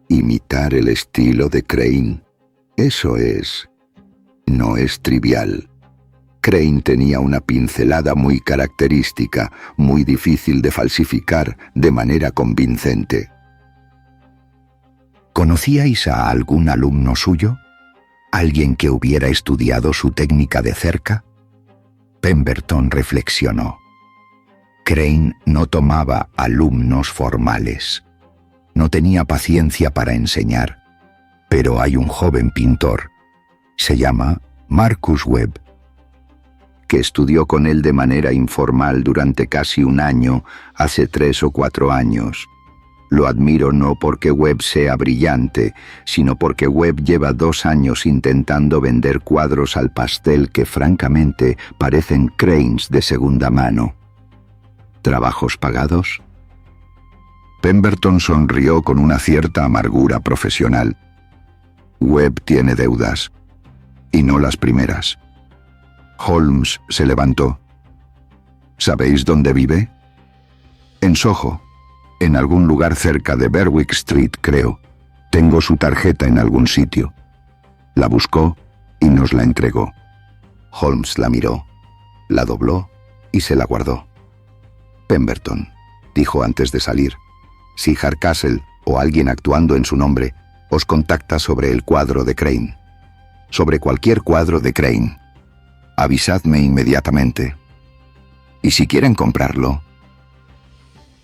Imitar el estilo de Crane, eso no es trivial. Crane tenía una pincelada muy característica, muy difícil de falsificar de manera convincente. ¿Conocíais a algún alumno suyo? ¿Alguien que hubiera estudiado su técnica de cerca? Pemberton reflexionó. Crane no tomaba alumnos formales. No tenía paciencia para enseñar. Pero hay un joven pintor, se llama Marcus Webb, que estudió con él de manera informal durante casi un año, hace 3 o 4 años. Lo admiro no porque Webb sea brillante, sino porque Webb lleva 2 años intentando vender cuadros al pastel que francamente parecen Cranes de segunda mano. ¿Trabajos pagados? Pemberton sonrió con una cierta amargura profesional. Webb tiene deudas, y no las primeras. Holmes se levantó. ¿Sabéis dónde vive? En Soho, en algún lugar cerca de Berwick Street, creo. Tengo su tarjeta en algún sitio. La buscó y nos la entregó. Holmes la miró, la dobló y se la guardó. Pemberton, dijo antes de salir, si Hardcastle o alguien actuando en su nombre os contacta sobre el cuadro de Crane, sobre cualquier cuadro de Crane, avisadme inmediatamente. Y si quieren comprarlo,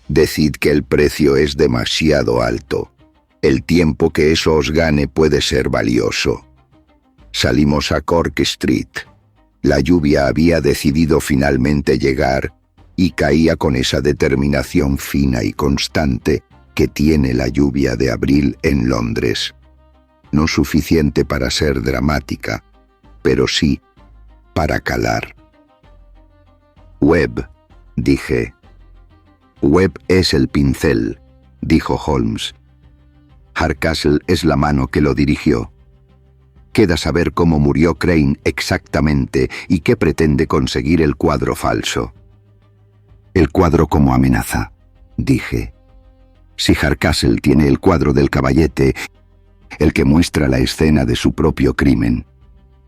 decid que el precio es demasiado alto. El tiempo que eso os gane puede ser valioso. Salimos a Cork Street. La lluvia había decidido finalmente llegar y caía con esa determinación fina y constante que tiene la lluvia de abril en Londres. No suficiente para ser dramática, pero sí para calar. Webb, dije. Webb es el pincel, dijo Holmes. Hardcastle es la mano que lo dirigió. Queda saber cómo murió Crane exactamente y qué pretende conseguir el cuadro falso. El cuadro como amenaza, dije. Si Hardcastle tiene el cuadro del caballete, el que muestra la escena de su propio crimen,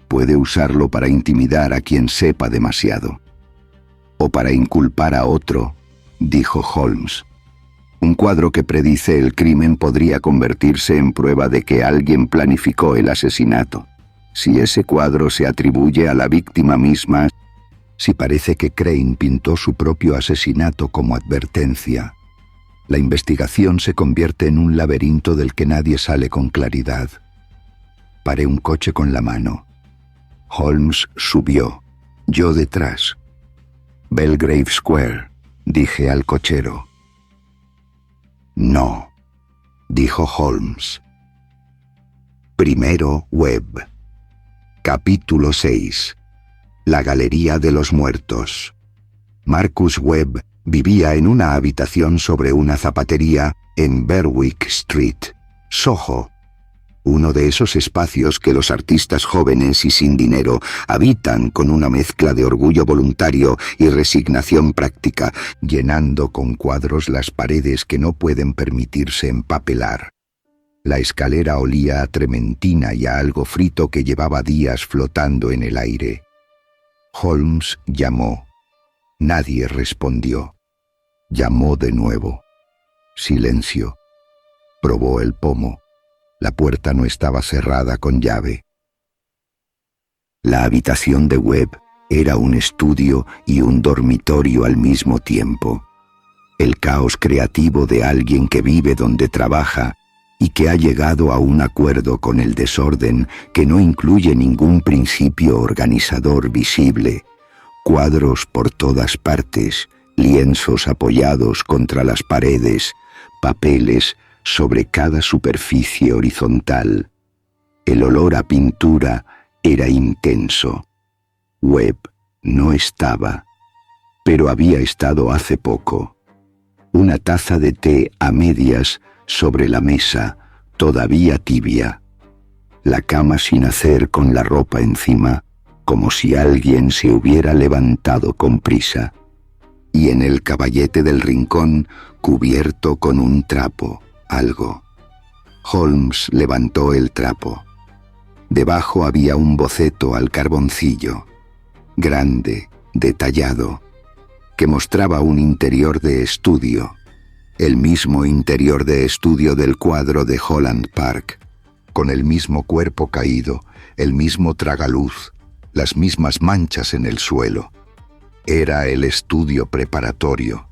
puede usarlo para intimidar a quien sepa demasiado. O para inculpar a otro, dijo Holmes. Un cuadro que predice el crimen podría convertirse en prueba de que alguien planificó el asesinato. Si ese cuadro se atribuye a la víctima misma, si parece que Crane pintó su propio asesinato como advertencia, la investigación se convierte en un laberinto del que nadie sale con claridad. Paré un coche con la mano. Holmes subió, yo detrás. Belgrave Square, dije al cochero. No, dijo Holmes. Primero Webb. Capítulo 6. La Galería de los Muertos. Marcus Webb vivía en una habitación sobre una zapatería en Berwick Street, Soho. Uno de esos espacios que los artistas jóvenes y sin dinero habitan con una mezcla de orgullo voluntario y resignación práctica, llenando con cuadros las paredes que no pueden permitirse empapelar. La escalera olía a trementina y a algo frito que llevaba días flotando en el aire. Holmes llamó. Nadie respondió. Llamó de nuevo. Silencio. Probó el pomo. La puerta no estaba cerrada con llave. La habitación de Webb era un estudio y un dormitorio al mismo tiempo. El caos creativo de alguien que vive donde trabaja y que ha llegado a un acuerdo con el desorden que no incluye ningún principio organizador visible. Cuadros por todas partes, lienzos apoyados contra las paredes, papeles sobre cada superficie horizontal. El olor a pintura era intenso. Webb no estaba, pero había estado hace poco. Una taza de té a medias sobre la mesa, todavía tibia. La cama sin hacer con la ropa encima, como si alguien se hubiera levantado con prisa. Y en el caballete del rincón, cubierto con un trapo. Algo. Holmes levantó el trapo. Debajo había un boceto al carboncillo, grande, detallado, que mostraba un interior de estudio, el mismo interior de estudio del cuadro de Holland Park, con el mismo cuerpo caído, el mismo tragaluz, las mismas manchas en el suelo. Era el estudio preparatorio.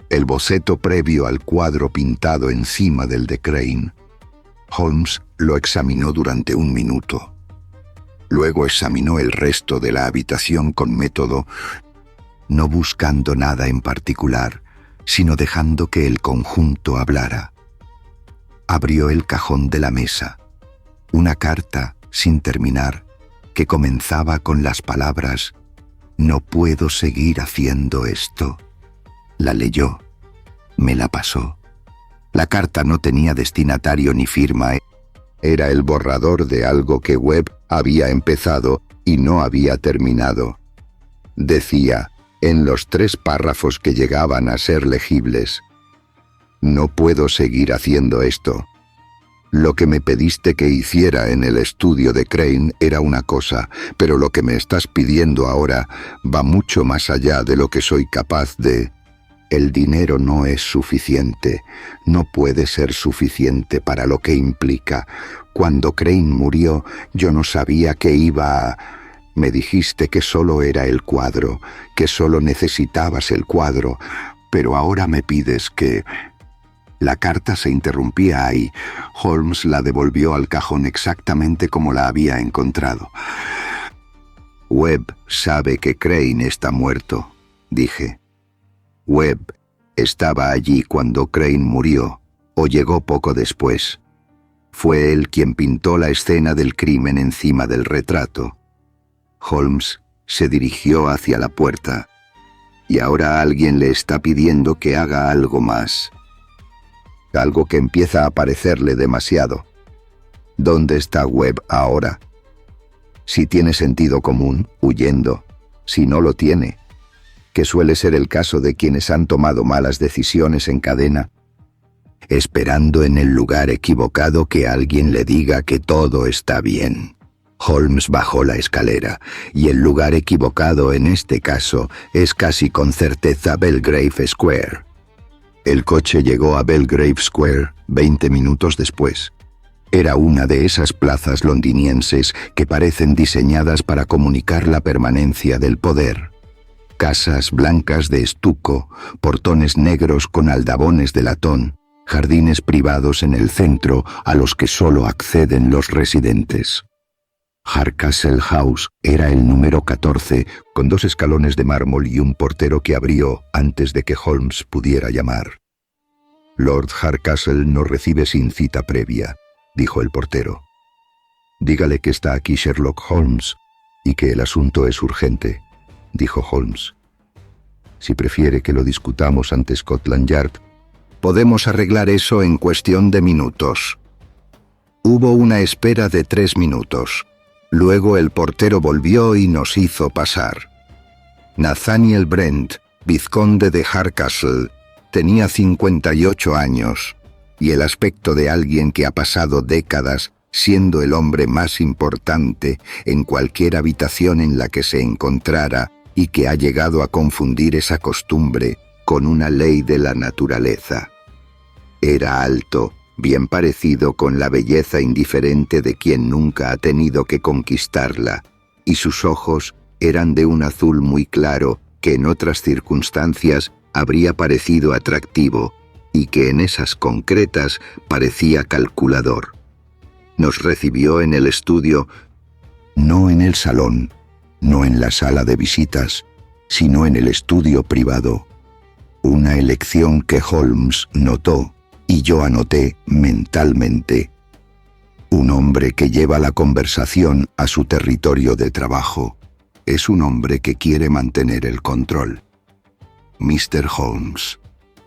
El boceto previo al cuadro pintado encima del de Crane. Holmes lo examinó durante un minuto. Luego examinó el resto de la habitación con método, no buscando nada en particular, sino dejando que el conjunto hablara. Abrió el cajón de la mesa. Una carta, sin terminar, que comenzaba con las palabras «No puedo seguir haciendo esto». La leyó. Me la pasó. La carta no tenía destinatario ni firma. Era el borrador de algo que Webb había empezado y no había terminado. Decía, en los 3 párrafos que llegaban a ser legibles: «No puedo seguir haciendo esto. Lo que me pediste que hiciera en el estudio de Crane era una cosa, pero lo que me estás pidiendo ahora va mucho más allá de lo que soy capaz de... El dinero no es suficiente, no puede ser suficiente para lo que implica. Cuando Crane murió, yo no sabía que iba a... Me dijiste que solo era el cuadro, que solo necesitabas el cuadro, pero ahora me pides que...» La carta se interrumpía ahí. Holmes la devolvió al cajón exactamente como la había encontrado. «Webb sabe que Crane está muerto», dije. Webb estaba allí cuando Crane murió, o llegó poco después. Fue él quien pintó la escena del crimen encima del retrato. Holmes se dirigió hacia la puerta. Y ahora alguien le está pidiendo que haga algo más. Algo que empieza a parecerle demasiado. ¿Dónde está Webb ahora? Si tiene sentido común, huyendo. Si no lo tiene, que suele ser el caso de quienes han tomado malas decisiones en cadena, esperando en el lugar equivocado que alguien le diga que todo está bien. Holmes bajó la escalera, y el lugar equivocado en este caso es casi con certeza Belgrave Square. El coche llegó a Belgrave Square 20 minutos después. Era una de esas plazas londinienses que parecen diseñadas para comunicar la permanencia del poder. Casas blancas de estuco, portones negros con aldabones de latón, jardines privados en el centro a los que solo acceden los residentes. Hardcastle House era el número 14, con 2 escalones de mármol y un portero que abrió antes de que Holmes pudiera llamar. «Lord Hardcastle no recibe sin cita previa», dijo el portero. «Dígale que está aquí Sherlock Holmes y que el asunto es urgente», dijo Holmes. «Si prefiere que lo discutamos ante Scotland Yard, podemos arreglar eso en cuestión de minutos». Hubo una espera de 3 minutos. Luego el portero volvió y nos hizo pasar. Nathaniel Brent, vizconde de Hardcastle, tenía 58 años, y el aspecto de alguien que ha pasado décadas siendo el hombre más importante en cualquier habitación en la que se encontrara y que ha llegado a confundir esa costumbre con una ley de la naturaleza. Era alto, bien parecido con la belleza indiferente de quien nunca ha tenido que conquistarla, y sus ojos eran de un azul muy claro que en otras circunstancias habría parecido atractivo y que en esas concretas parecía calculador. Nos recibió en el estudio, no en el salón, no en la sala de visitas, sino en el estudio privado. Una elección que Holmes notó y yo anoté mentalmente. Un hombre que lleva la conversación a su territorio de trabajo es un hombre que quiere mantener el control. «Mr. Holmes»,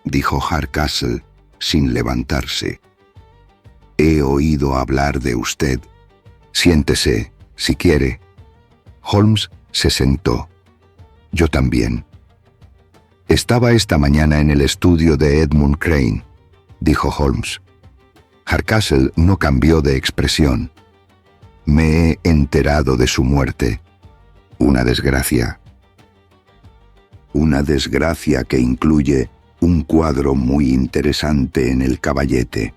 dijo Hardcastle sin levantarse, «he oído hablar de usted. Siéntese, si quiere». Holmes se sentó. Yo también. «Estaba esta mañana en el estudio de Edmund Crane», dijo Holmes. Hardcastle no cambió de expresión. «Me he enterado de su muerte. Una desgracia. Una desgracia que incluye un cuadro muy interesante en el caballete».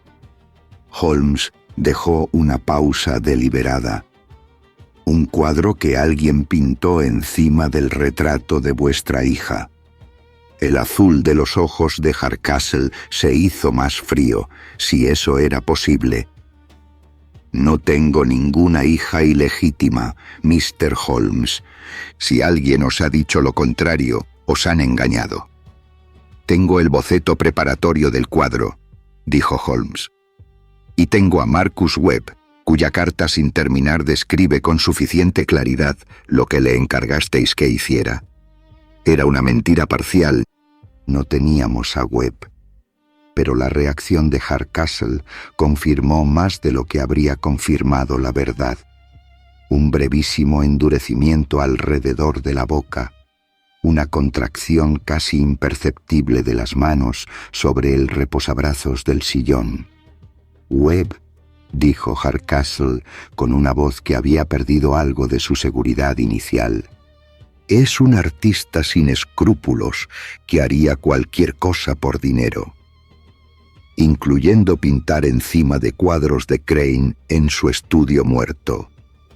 Holmes dejó una pausa deliberada. «Un cuadro que alguien pintó encima del retrato de vuestra hija». El azul de los ojos de Hardcastle se hizo más frío, si eso era posible. «No tengo ninguna hija ilegítima, Mr. Holmes. Si alguien os ha dicho lo contrario, os han engañado». «Tengo el boceto preparatorio del cuadro», dijo Holmes. «Y tengo a Marcus Webb, cuya carta sin terminar describe con suficiente claridad lo que le encargasteis que hiciera. Era una mentira parcial. No teníamos a Webb». Pero la reacción de Hardcastle confirmó más de lo que habría confirmado la verdad. Un brevísimo endurecimiento alrededor de la boca, una contracción casi imperceptible de las manos sobre el reposabrazos del sillón. «Webb», dijo Hardcastle con una voz que había perdido algo de su seguridad inicial, «es un artista sin escrúpulos que haría cualquier cosa por dinero, incluyendo pintar encima de cuadros de Crane en su estudio muerto»,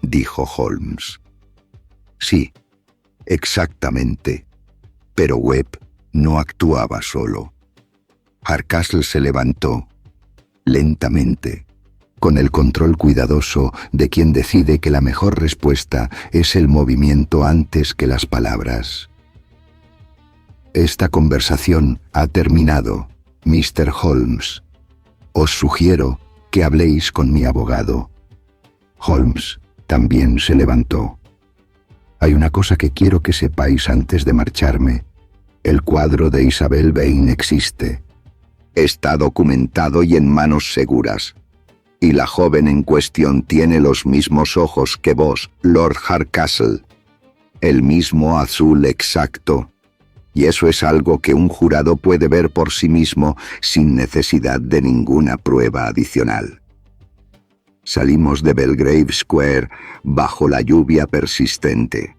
dijo Holmes. «Sí, exactamente. Pero Webb no actuaba solo». Hardcastle se levantó, lentamente, con el control cuidadoso de quien decide que la mejor respuesta es el movimiento antes que las palabras. «Esta conversación ha terminado, Mr. Holmes. Os sugiero que habléis con mi abogado». Holmes también se levantó. «Hay una cosa que quiero que sepáis antes de marcharme. El cuadro de Isabel Vane existe. Está documentado y en manos seguras. Y la joven en cuestión tiene los mismos ojos que vos, Lord Hardcastle. El mismo azul exacto. Y eso es algo que un jurado puede ver por sí mismo sin necesidad de ninguna prueba adicional. Salimos de Belgrave Square bajo la lluvia persistente.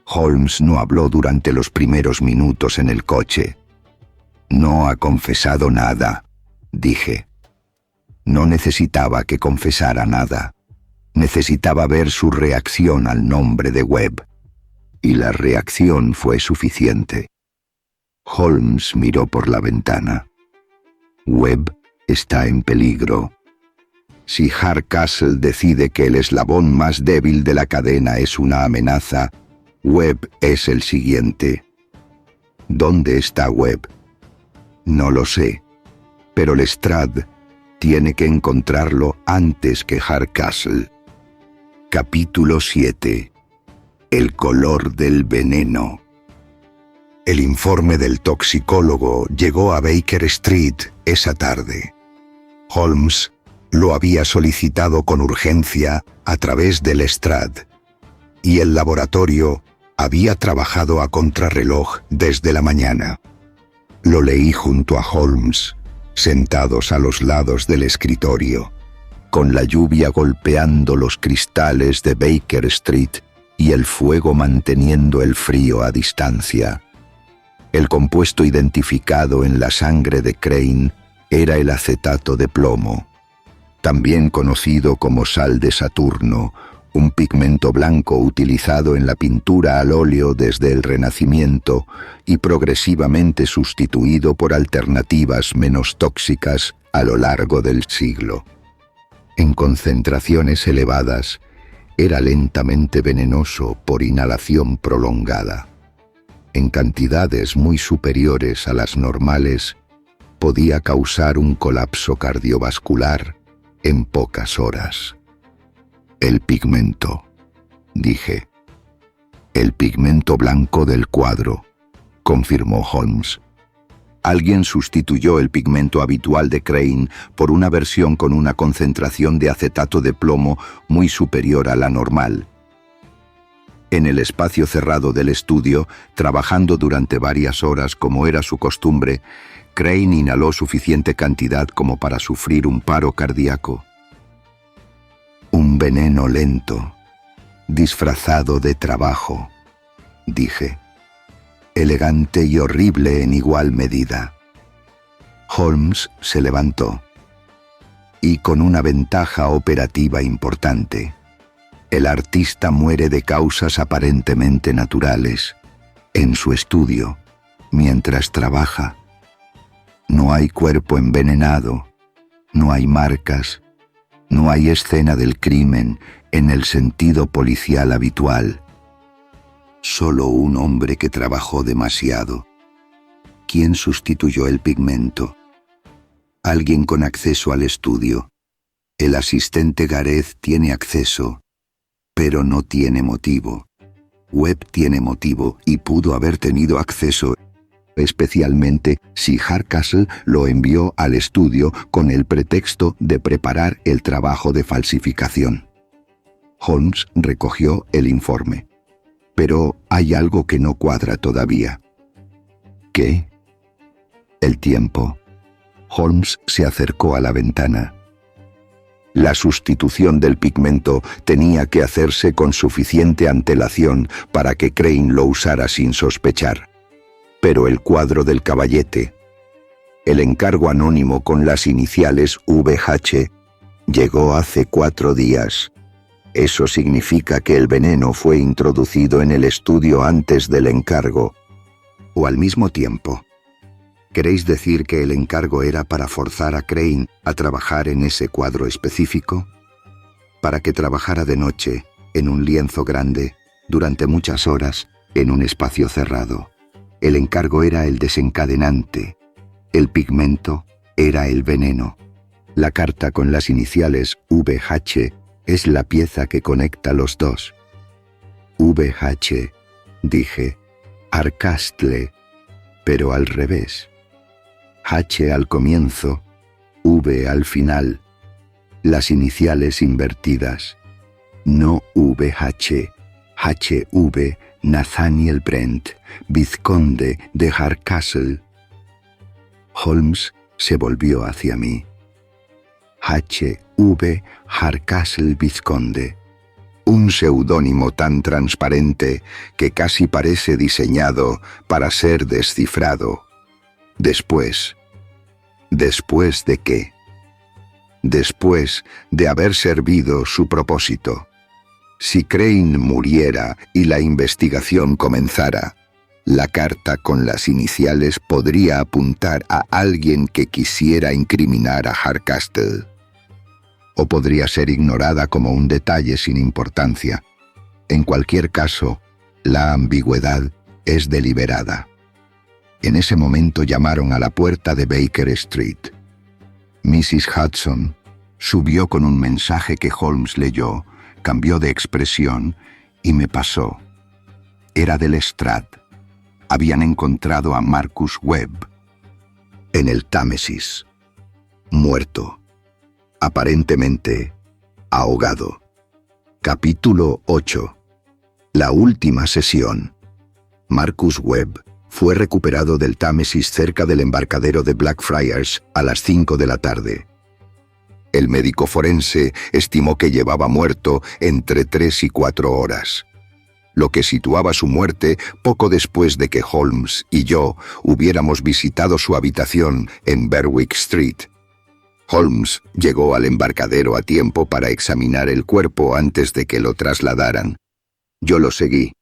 Holmes no habló durante los primeros minutos en el coche. No ha confesado nada, dije. No necesitaba que confesara nada. Necesitaba ver su reacción al nombre de Webb. Y la reacción fue suficiente. Holmes miró por la ventana. Webb está en peligro. Si Hardcastle decide que el eslabón más débil de la cadena es una amenaza, Webb es el siguiente. ¿Dónde está Webb? No lo sé, pero Lestrade tiene que encontrarlo antes que Hardcastle. Capítulo 7. El color del veneno. El informe del toxicólogo llegó a Baker Street esa tarde. Holmes lo había solicitado con urgencia a través de Lestrade, y el laboratorio había trabajado a contrarreloj desde la mañana. Lo leí junto a Holmes, sentados a los lados del escritorio, con la lluvia golpeando los cristales de Baker Street y el fuego manteniendo el frío a distancia. El compuesto identificado en la sangre de Crane era el acetato de plomo, también conocido como sal de Saturno, un pigmento blanco utilizado en la pintura al óleo desde el Renacimiento y progresivamente sustituido por alternativas menos tóxicas a lo largo del siglo. En concentraciones elevadas, era lentamente venenoso por inhalación prolongada. En cantidades muy superiores a las normales, podía causar un colapso cardiovascular en pocas horas. El pigmento, dije. El pigmento blanco del cuadro, confirmó Holmes. Alguien sustituyó el pigmento habitual de Crane por una versión con una concentración de acetato de plomo muy superior a la normal. En el espacio cerrado del estudio, trabajando durante varias horas como era su costumbre, Crane inhaló suficiente cantidad como para sufrir un paro cardíaco. Un veneno lento, disfrazado de trabajo, dije. Elegante y horrible en igual medida. Holmes se levantó. Y con una ventaja operativa importante. El artista muere de causas aparentemente naturales, en su estudio, mientras trabaja. No hay cuerpo envenenado, no hay marcas, no hay escena del crimen en el sentido policial habitual. Solo un hombre que trabajó demasiado. ¿Quién sustituyó el pigmento? Alguien con acceso al estudio. El asistente Gareth tiene acceso, pero no tiene motivo. Webb tiene motivo y pudo haber tenido acceso, especialmente si Hardcastle lo envió al estudio con el pretexto de preparar el trabajo de falsificación. Holmes recogió el informe. Pero hay algo que no cuadra todavía. ¿Qué? El tiempo. Holmes se acercó a la ventana. La sustitución del pigmento tenía que hacerse con suficiente antelación para que Crane lo usara sin sospechar. Pero el cuadro del caballete, el encargo anónimo con las iniciales VH, llegó hace 4 días. Eso significa que el veneno fue introducido en el estudio antes del encargo, o al mismo tiempo. ¿Queréis decir que el encargo era para forzar a Crane a trabajar en ese cuadro específico? Para que trabajara de noche, en un lienzo grande, durante muchas horas, en un espacio cerrado. El encargo era el desencadenante. El pigmento era el veneno. La carta con las iniciales VH es la pieza que conecta los dos. VH, dije. Hardcastle, pero al revés. H al comienzo, V al final, las iniciales invertidas. No VH, HV, Nathaniel Brent, vizconde de Hardcastle. Holmes se volvió hacia mí. HV Hardcastle vizconde. Un seudónimo tan transparente que casi parece diseñado para ser descifrado. ¿Después de qué? Después de haber servido su propósito. Si Crane muriera y la investigación comenzara, la carta con las iniciales podría apuntar a alguien que quisiera incriminar a Hardcastle. O podría ser ignorada como un detalle sin importancia. En cualquier caso, la ambigüedad es deliberada. En ese momento llamaron a la puerta de Baker Street. Mrs. Hudson subió con un mensaje que Holmes leyó, cambió de expresión y me pasó. Era de Lestrade. Habían encontrado a Marcus Webb en el Támesis, muerto, aparentemente ahogado. Capítulo 8. La última sesión. Marcus Webb fue recuperado del Támesis cerca del embarcadero de Blackfriars a las 5 de la tarde. El médico forense estimó que llevaba muerto entre 3 y 4 horas, lo que situaba su muerte poco después de que Holmes y yo hubiéramos visitado su habitación en Berwick Street. Holmes llegó al embarcadero a tiempo para examinar el cuerpo antes de que lo trasladaran. Yo lo seguí,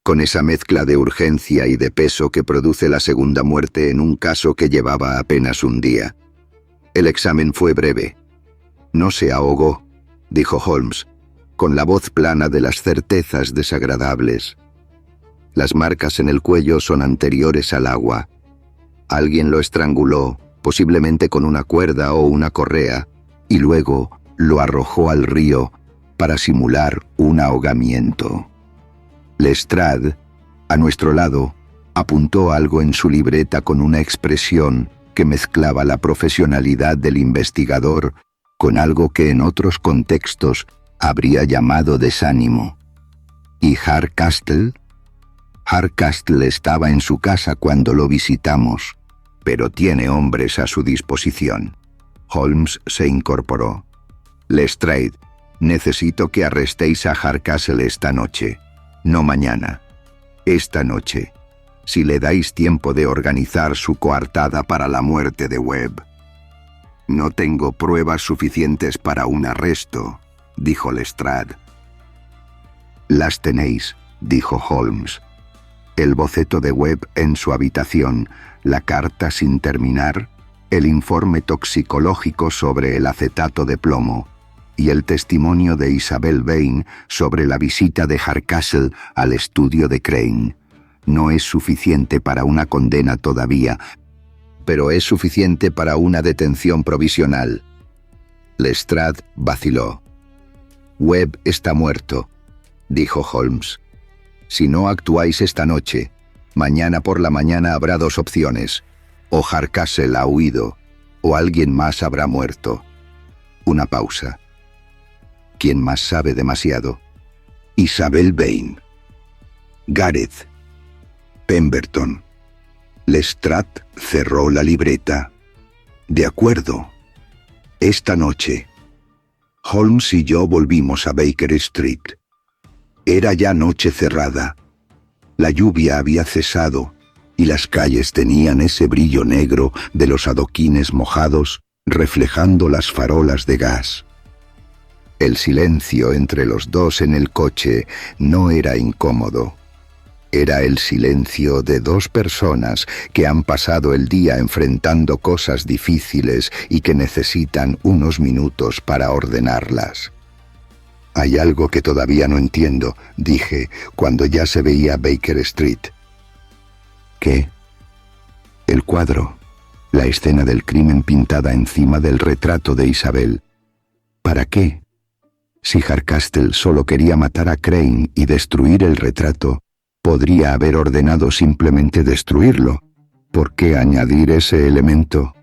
con esa mezcla de urgencia y de peso que produce la segunda muerte en un caso que llevaba apenas un día. El examen fue breve. «No se ahogó», dijo Holmes, con la voz plana de las certezas desagradables. «Las marcas en el cuello son anteriores al agua. Alguien lo estranguló, posiblemente con una cuerda o una correa, y luego lo arrojó al río para simular un ahogamiento». Lestrade, a nuestro lado, apuntó algo en su libreta con una expresión que mezclaba la profesionalidad del investigador con algo que en otros contextos habría llamado desánimo. ¿Y Hardcastle? Hardcastle estaba en su casa cuando lo visitamos, pero tiene hombres a su disposición. Holmes se incorporó. Lestrade, necesito que arrestéis a Hardcastle esta noche, no mañana. Esta noche, si le dais tiempo de organizar su coartada para la muerte de Webb. «No tengo pruebas suficientes para un arresto», dijo Lestrade. «Las tenéis», dijo Holmes. El boceto de Webb en su habitación, la carta sin terminar, el informe toxicológico sobre el acetato de plomo y el testimonio de Isabel Vane sobre la visita de Hardcastle al estudio de Crane. No es suficiente para una condena todavía, pero es suficiente para una detención provisional. Lestrade vaciló. «Webb está muerto», dijo Holmes. «Si no actuáis esta noche, mañana por la mañana habrá dos opciones. O Hardcastle ha huido, o alguien más habrá muerto». Una pausa. ¿Quién más sabe demasiado? Isabel Vane. Gareth. Pemberton. Lestrade cerró la libreta. «De acuerdo. Esta noche». Holmes y yo volvimos a Baker Street. Era ya noche cerrada. La lluvia había cesado y las calles tenían ese brillo negro de los adoquines mojados reflejando las farolas de gas. El silencio entre los dos en el coche no era incómodo. Era el silencio de dos personas que han pasado el día enfrentando cosas difíciles y que necesitan unos minutos para ordenarlas. «Hay algo que todavía no entiendo», dije, cuando ya se veía Baker Street. «¿Qué?» «El cuadro, la escena del crimen pintada encima del retrato de Isabel. ¿Para qué? Si Hardcastle solo quería matar a Crane y destruir el retrato, podría haber ordenado simplemente destruirlo. ¿Por qué añadir ese elemento?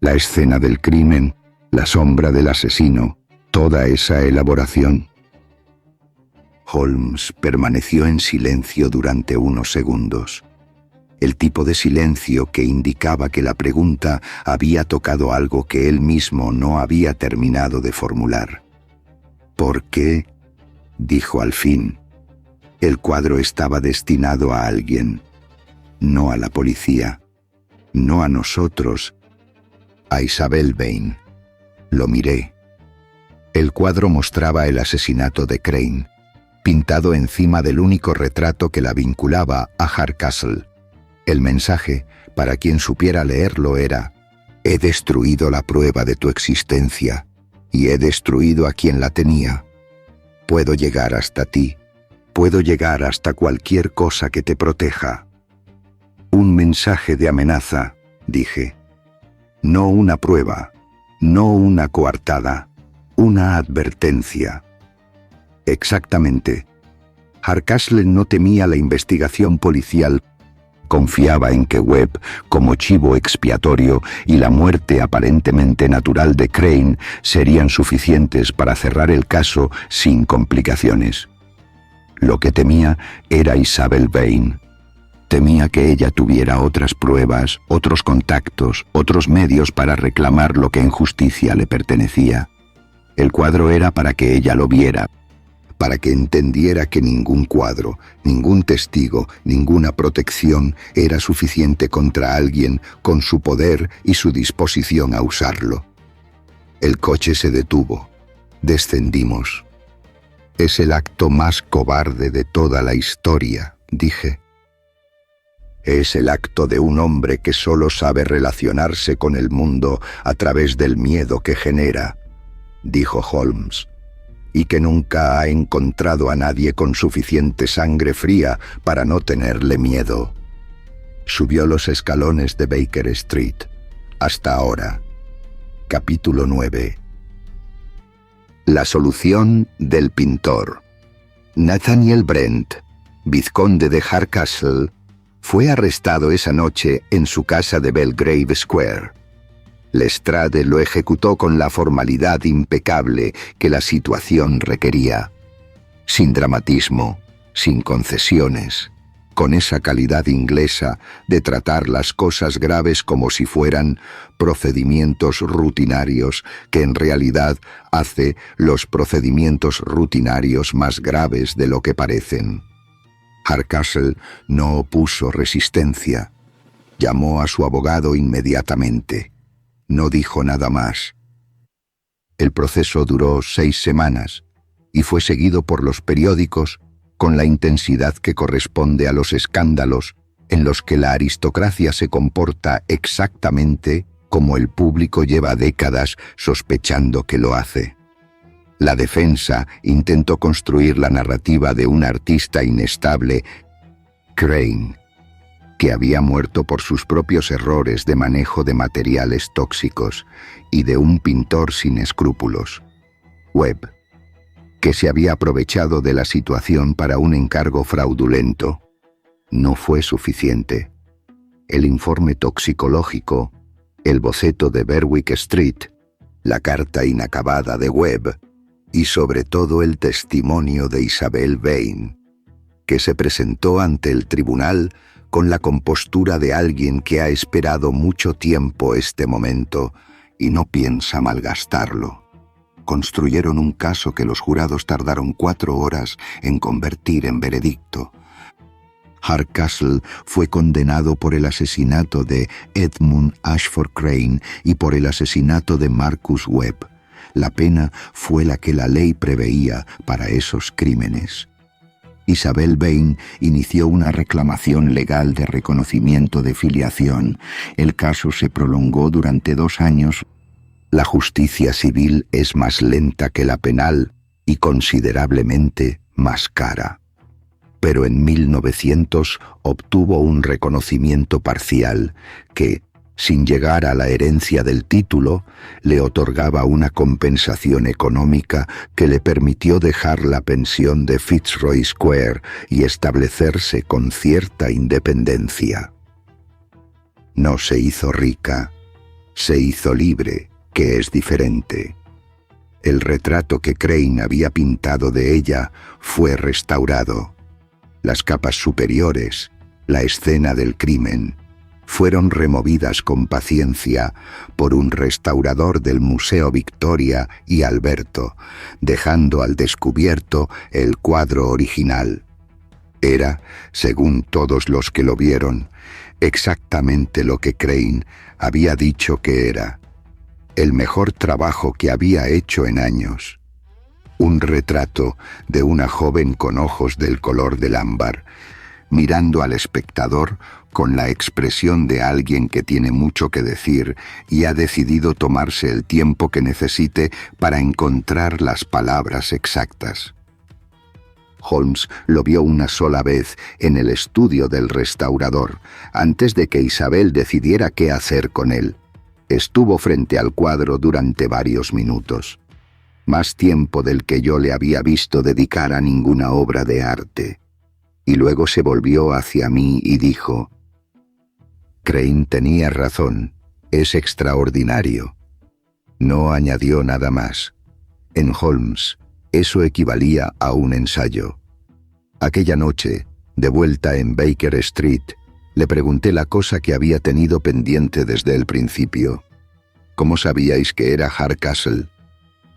La escena del crimen, la sombra del asesino, toda esa elaboración. Holmes permaneció en silencio durante unos segundos. El tipo de silencio que indicaba que la pregunta había tocado algo que él mismo no había terminado de formular. ¿Por qué? Dijo al fin. El cuadro estaba destinado a alguien, no a la policía, no a nosotros, a Isabel Vane. Lo miré. El cuadro mostraba el asesinato de Crane, pintado encima del único retrato que la vinculaba a Hardcastle. El mensaje, para quien supiera leerlo, era: «He destruido la prueba de tu existencia, y he destruido a quien la tenía. Puedo llegar hasta ti. Puedo llegar hasta cualquier cosa que te proteja». Un mensaje de amenaza, dije. No una prueba, no una coartada, una advertencia. Exactamente. Hardcastle no temía la investigación policial. Confiaba en que Webb, como chivo expiatorio, y la muerte aparentemente natural de Crane serían suficientes para cerrar el caso sin complicaciones. Lo que temía era Isabel Vane. Temía que ella tuviera otras pruebas, otros contactos, otros medios para reclamar lo que en justicia le pertenecía. El cuadro era para que ella lo viera, para que entendiera que ningún cuadro, ningún testigo, ninguna protección era suficiente contra alguien con su poder y su disposición a usarlo. El coche se detuvo. Descendimos. «Es el acto más cobarde de toda la historia», dije. «Es el acto de un hombre que solo sabe relacionarse con el mundo a través del miedo que genera», dijo Holmes, «y que nunca ha encontrado a nadie con suficiente sangre fría para no tenerle miedo». Subió los escalones de Baker Street. Hasta ahora. Capítulo 9. La solución del pintor. Nathaniel Brent, vizconde de Hardcastle, fue arrestado esa noche en su casa de Belgrave Square. Lestrade lo ejecutó con la formalidad impecable que la situación requería. Sin dramatismo, sin concesiones, con esa calidad inglesa de tratar las cosas graves como si fueran procedimientos rutinarios, que en realidad hace los procedimientos rutinarios más graves de lo que parecen. Hardcastle no opuso resistencia. Llamó a su abogado inmediatamente. No dijo nada más. El proceso duró 6 semanas y fue seguido por los periódicos con la intensidad que corresponde a los escándalos en los que la aristocracia se comporta exactamente como el público lleva décadas sospechando que lo hace. La defensa intentó construir la narrativa de un artista inestable, Crane, que había muerto por sus propios errores de manejo de materiales tóxicos, y de un pintor sin escrúpulos, Webb, que se había aprovechado de la situación para un encargo fraudulento. No fue suficiente. El informe toxicológico, el boceto de Berwick Street, la carta inacabada de Webb, y sobre todo el testimonio de Isabel Vane, que se presentó ante el tribunal con la compostura de alguien que ha esperado mucho tiempo este momento y no piensa malgastarlo. Construyeron un caso que los jurados tardaron 4 horas en convertir en veredicto. Hardcastle fue condenado por el asesinato de Edmund Ashford Crane y por el asesinato de Marcus Webb. La pena fue la que la ley preveía para esos crímenes. Isabel Vane inició una reclamación legal de reconocimiento de filiación. El caso se prolongó durante 2 años. La justicia civil es más lenta que la penal y considerablemente más cara. Pero en 1900 obtuvo un reconocimiento parcial que, sin llegar a la herencia del título, le otorgaba una compensación económica que le permitió dejar la pensión de Fitzroy Square y establecerse con cierta independencia. No se hizo rica, se hizo libre, que es diferente. El retrato que Crane había pintado de ella fue restaurado. Las capas superiores, la escena del crimen, fueron removidas con paciencia por un restaurador del Museo Victoria y Alberto, dejando al descubierto el cuadro original. Era, según todos los que lo vieron, exactamente lo que Crane había dicho que era. El mejor trabajo que había hecho en años. Un retrato de una joven con ojos del color del ámbar, mirando al espectador con la expresión de alguien que tiene mucho que decir y ha decidido tomarse el tiempo que necesite para encontrar las palabras exactas. Holmes lo vio una sola vez en el estudio del restaurador, antes de que Isabel decidiera qué hacer con él. Estuvo frente al cuadro durante varios minutos. Más tiempo del que yo le había visto dedicar a ninguna obra de arte. Y luego se volvió hacia mí y dijo: «Crane tenía razón, es extraordinario». No añadió nada más. En Holmes, eso equivalía a un ensayo. Aquella noche, de vuelta en Baker Street, le pregunté la cosa que había tenido pendiente desde el principio. ¿Cómo sabíais que era Hardcastle?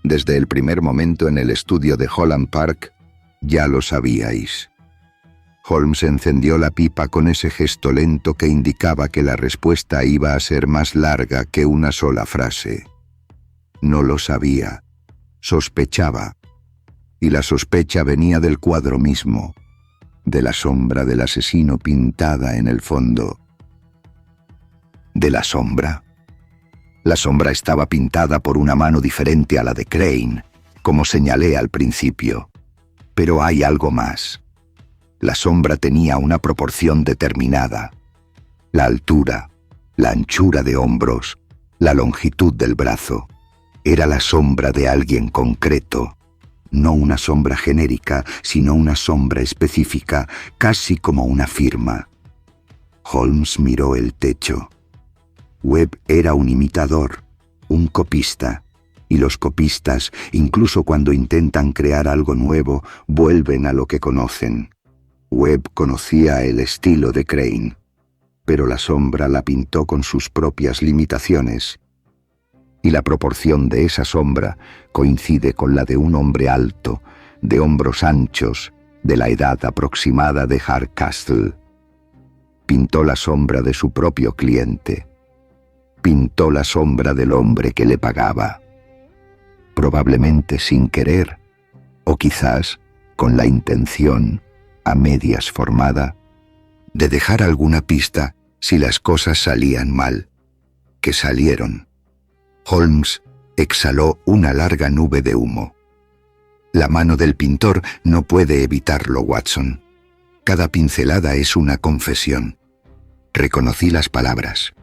Desde el primer momento en el estudio de Holland Park, ya lo sabíais. Holmes encendió la pipa con ese gesto lento que indicaba que la respuesta iba a ser más larga que una sola frase. No lo sabía. Sospechaba. Y la sospecha venía del cuadro mismo, de la sombra del asesino pintada en el fondo. ¿De la sombra? La sombra estaba pintada por una mano diferente a la de Crane, como señalé al principio. Pero hay algo más. La sombra tenía una proporción determinada. La altura, la anchura de hombros, la longitud del brazo. Era la sombra de alguien concreto. No una sombra genérica, sino una sombra específica, casi como una firma. Holmes miró el techo. Webb era un imitador, un copista, y los copistas, incluso cuando intentan crear algo nuevo, vuelven a lo que conocen. Webb conocía el estilo de Crane, pero la sombra la pintó con sus propias limitaciones. Y la proporción de esa sombra coincide con la de un hombre alto, de hombros anchos, de la edad aproximada de Hardcastle. Pintó la sombra de su propio cliente. Pintó la sombra del hombre que le pagaba. Probablemente sin querer, o quizás con la intención, a medias formada, de dejar alguna pista si las cosas salían mal, que salieron. Holmes exhaló una larga nube de humo. La mano del pintor no puede evitarlo, Watson. Cada pincelada es una confesión. Reconocí las palabras.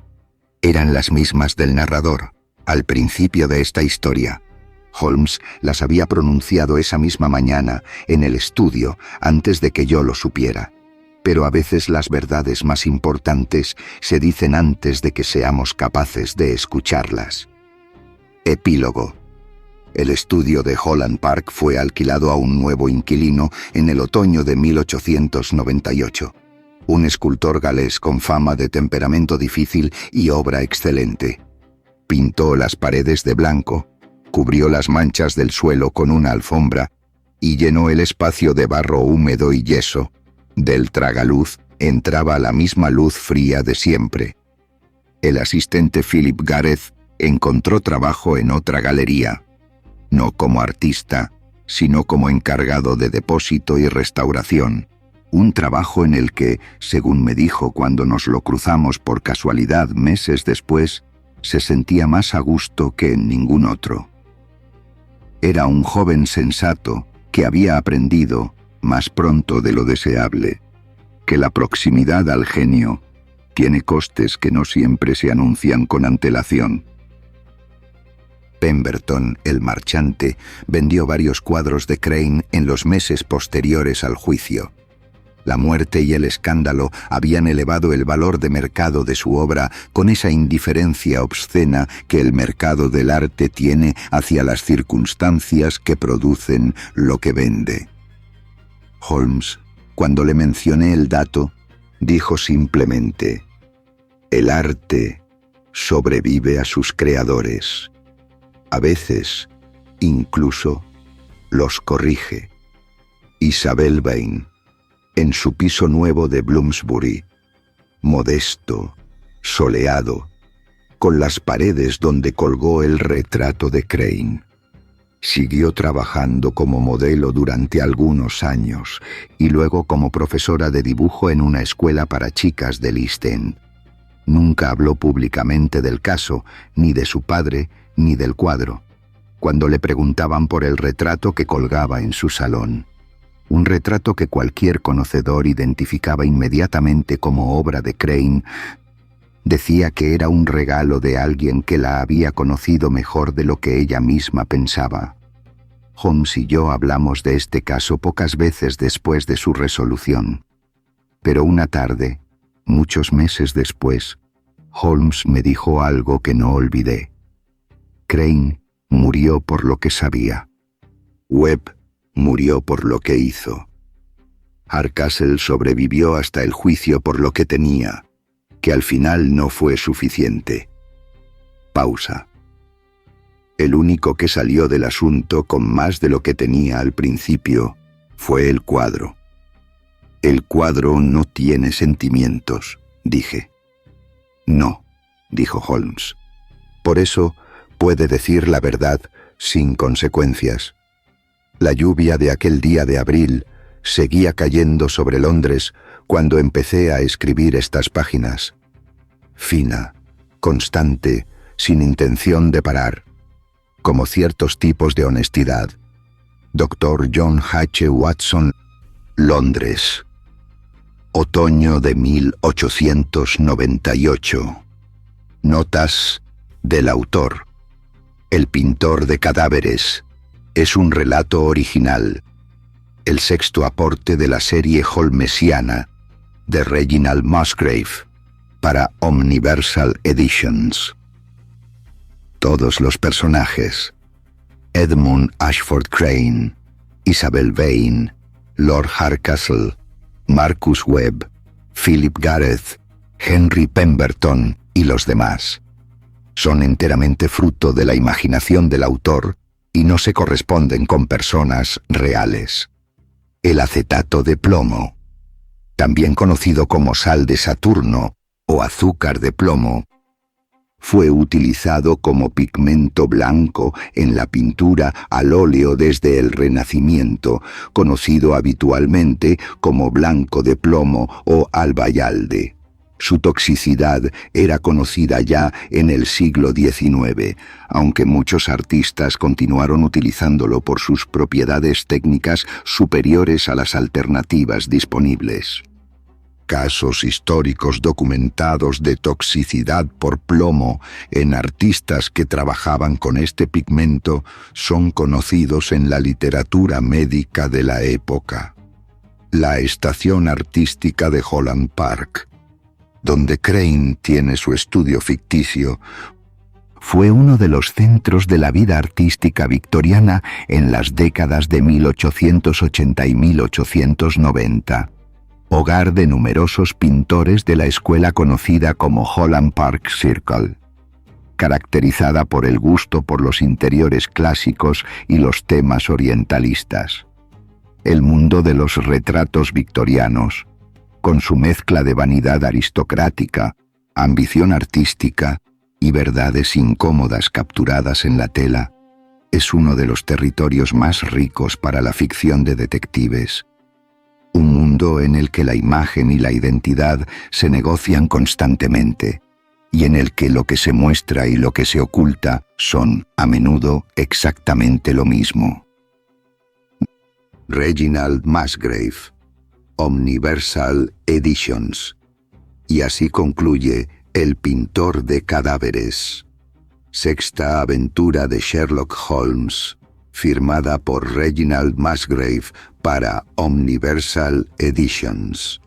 Eran las mismas del narrador, al principio de esta historia. Holmes las había pronunciado esa misma mañana en el estudio antes de que yo lo supiera. Pero a veces las verdades más importantes se dicen antes de que seamos capaces de escucharlas. Epílogo. El estudio de Holland Park fue alquilado a un nuevo inquilino en el otoño de 1898. Un escultor galés con fama de temperamento difícil y obra excelente. Pintó las paredes de blanco, cubrió las manchas del suelo con una alfombra y llenó el espacio de barro húmedo y yeso. Del tragaluz entraba la misma luz fría de siempre. El asistente Philip Gareth encontró trabajo en otra galería, no como artista, sino como encargado de depósito y restauración. Un trabajo en el que, según me dijo cuando nos lo cruzamos por casualidad meses después, se sentía más a gusto que en ningún otro. Era un joven sensato que había aprendido, más pronto de lo deseable, que la proximidad al genio tiene costes que no siempre se anuncian con antelación. Pemberton, el marchante, vendió varios cuadros de Crane en los meses posteriores al juicio. La muerte y el escándalo habían elevado el valor de mercado de su obra con esa indiferencia obscena que el mercado del arte tiene hacia las circunstancias que producen lo que vende. Holmes, cuando le mencioné el dato, dijo simplemente: «El arte sobrevive a sus creadores. A veces, incluso, los corrige». Isabel Vane, en su piso nuevo de Bloomsbury, modesto, soleado, con las paredes donde colgó el retrato de Crane. Siguió trabajando como modelo durante algunos años y luego como profesora de dibujo en una escuela para chicas del East End. Nunca habló públicamente del caso, ni de su padre, ni del cuadro, cuando le preguntaban por el retrato que colgaba en su salón. Un retrato que cualquier conocedor identificaba inmediatamente como obra de Crane. Decía que era un regalo de alguien que la había conocido mejor de lo que ella misma pensaba. Holmes y yo hablamos de este caso pocas veces después de su resolución. Pero una tarde, muchos meses después, Holmes me dijo algo que no olvidé. Crane murió por lo que sabía. Webb murió por lo que hizo. Hardcastle sobrevivió hasta el juicio por lo que tenía, que al final no fue suficiente. Pausa. El único que salió del asunto con más de lo que tenía al principio fue el cuadro. «El cuadro no tiene sentimientos», dije. «No», dijo Holmes. «Por eso puede decir la verdad sin consecuencias». La lluvia de aquel día de abril seguía cayendo sobre Londres cuando empecé a escribir estas páginas. Fina, constante, sin intención de parar, como ciertos tipos de honestidad. Dr. John H. Watson, Londres. Otoño de 1898. Notas del autor. El pintor de cadáveres. Es un relato original, el sexto aporte de la serie holmesiana de Reginald Musgrave para Omniversal Editions. Todos los personajes: Edmund Ashford Crane, Isabel Vane, Lord Hardcastle, Marcus Webb, Philip Gareth, Henry Pemberton y los demás, son enteramente fruto de la imaginación del autor y no se corresponden con personas reales. El acetato de plomo, también conocido como sal de Saturno o azúcar de plomo, fue utilizado como pigmento blanco en la pintura al óleo desde el Renacimiento, conocido habitualmente como blanco de plomo o albayalde. Su toxicidad era conocida ya en el siglo XIX, aunque muchos artistas continuaron utilizándolo por sus propiedades técnicas superiores a las alternativas disponibles. Casos históricos documentados de toxicidad por plomo en artistas que trabajaban con este pigmento son conocidos en la literatura médica de la época. La estación artística de Holland Park, donde Crane tiene su estudio ficticio, fue uno de los centros de la vida artística victoriana en las décadas de 1880 y 1890, hogar de numerosos pintores de la escuela conocida como Holland Park Circle, caracterizada por el gusto por los interiores clásicos y los temas orientalistas. El mundo de los retratos victorianos, con su mezcla de vanidad aristocrática, ambición artística y verdades incómodas capturadas en la tela, es uno de los territorios más ricos para la ficción de detectives. Un mundo en el que la imagen y la identidad se negocian constantemente, y en el que lo que se muestra y lo que se oculta son, a menudo, exactamente lo mismo. Reginald Musgrave, Omniversal Editions. Y así concluye El pintor de cadáveres, sexta aventura de Sherlock Holmes, firmada por Reginald Musgrave para Omniversal Editions.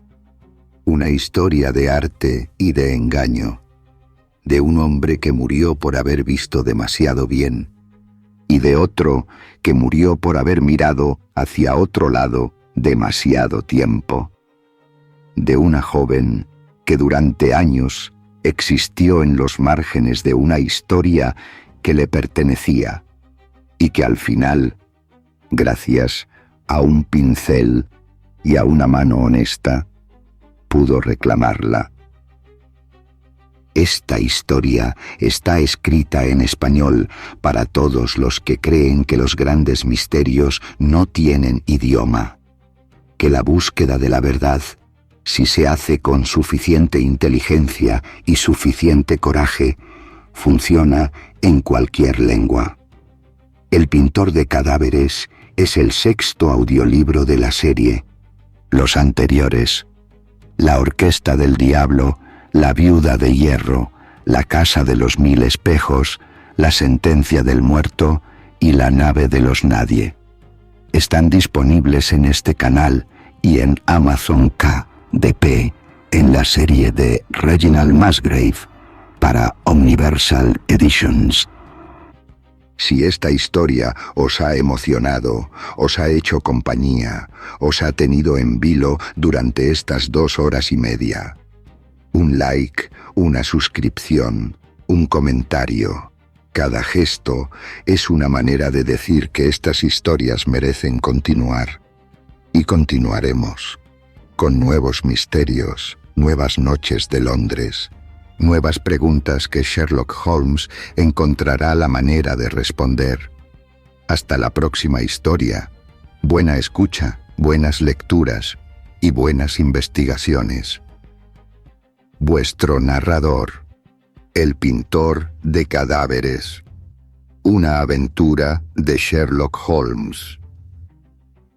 Una historia de arte y de engaño, de un hombre que murió por haber visto demasiado bien, y de otro que murió por haber mirado hacia otro lado demasiado tiempo, de una joven que durante años existió en los márgenes de una historia que le pertenecía y que al final, gracias a un pincel y a una mano honesta, pudo reclamarla. Esta historia está escrita en español para todos los que creen que los grandes misterios no tienen idioma, que la búsqueda de la verdad, si se hace con suficiente inteligencia y suficiente coraje, funciona en cualquier lengua. El pintor de cadáveres es el 6º audiolibro de la serie. Los anteriores, La orquesta del diablo, La viuda de hierro, La casa de los 1000 espejos, La sentencia del muerto y La nave de los nadie, están disponibles en este canal y en Amazon KDP en la serie de Reginald Musgrave para Omniversal Editions. Si esta historia os ha emocionado, os ha hecho compañía, os ha tenido en vilo durante estas 2 horas y media, un like, una suscripción, un comentario, cada gesto es una manera de decir que estas historias merecen continuar. Y continuaremos, con nuevos misterios, nuevas noches de Londres, nuevas preguntas que Sherlock Holmes encontrará la manera de responder. Hasta la próxima historia. Buena escucha, buenas lecturas y buenas investigaciones. Vuestro narrador, el pintor de cadáveres. Una aventura de Sherlock Holmes.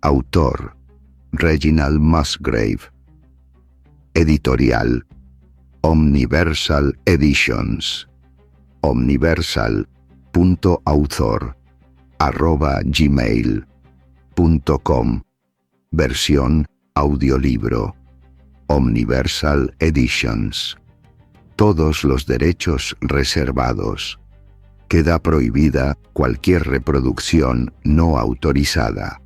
Autor, Reginald Musgrave. Editorial, Omniversal Editions. omniversal.author@gmail.com. Versión audiolibro. Omniversal Editions. Todos los derechos reservados. Queda prohibida cualquier reproducción no autorizada.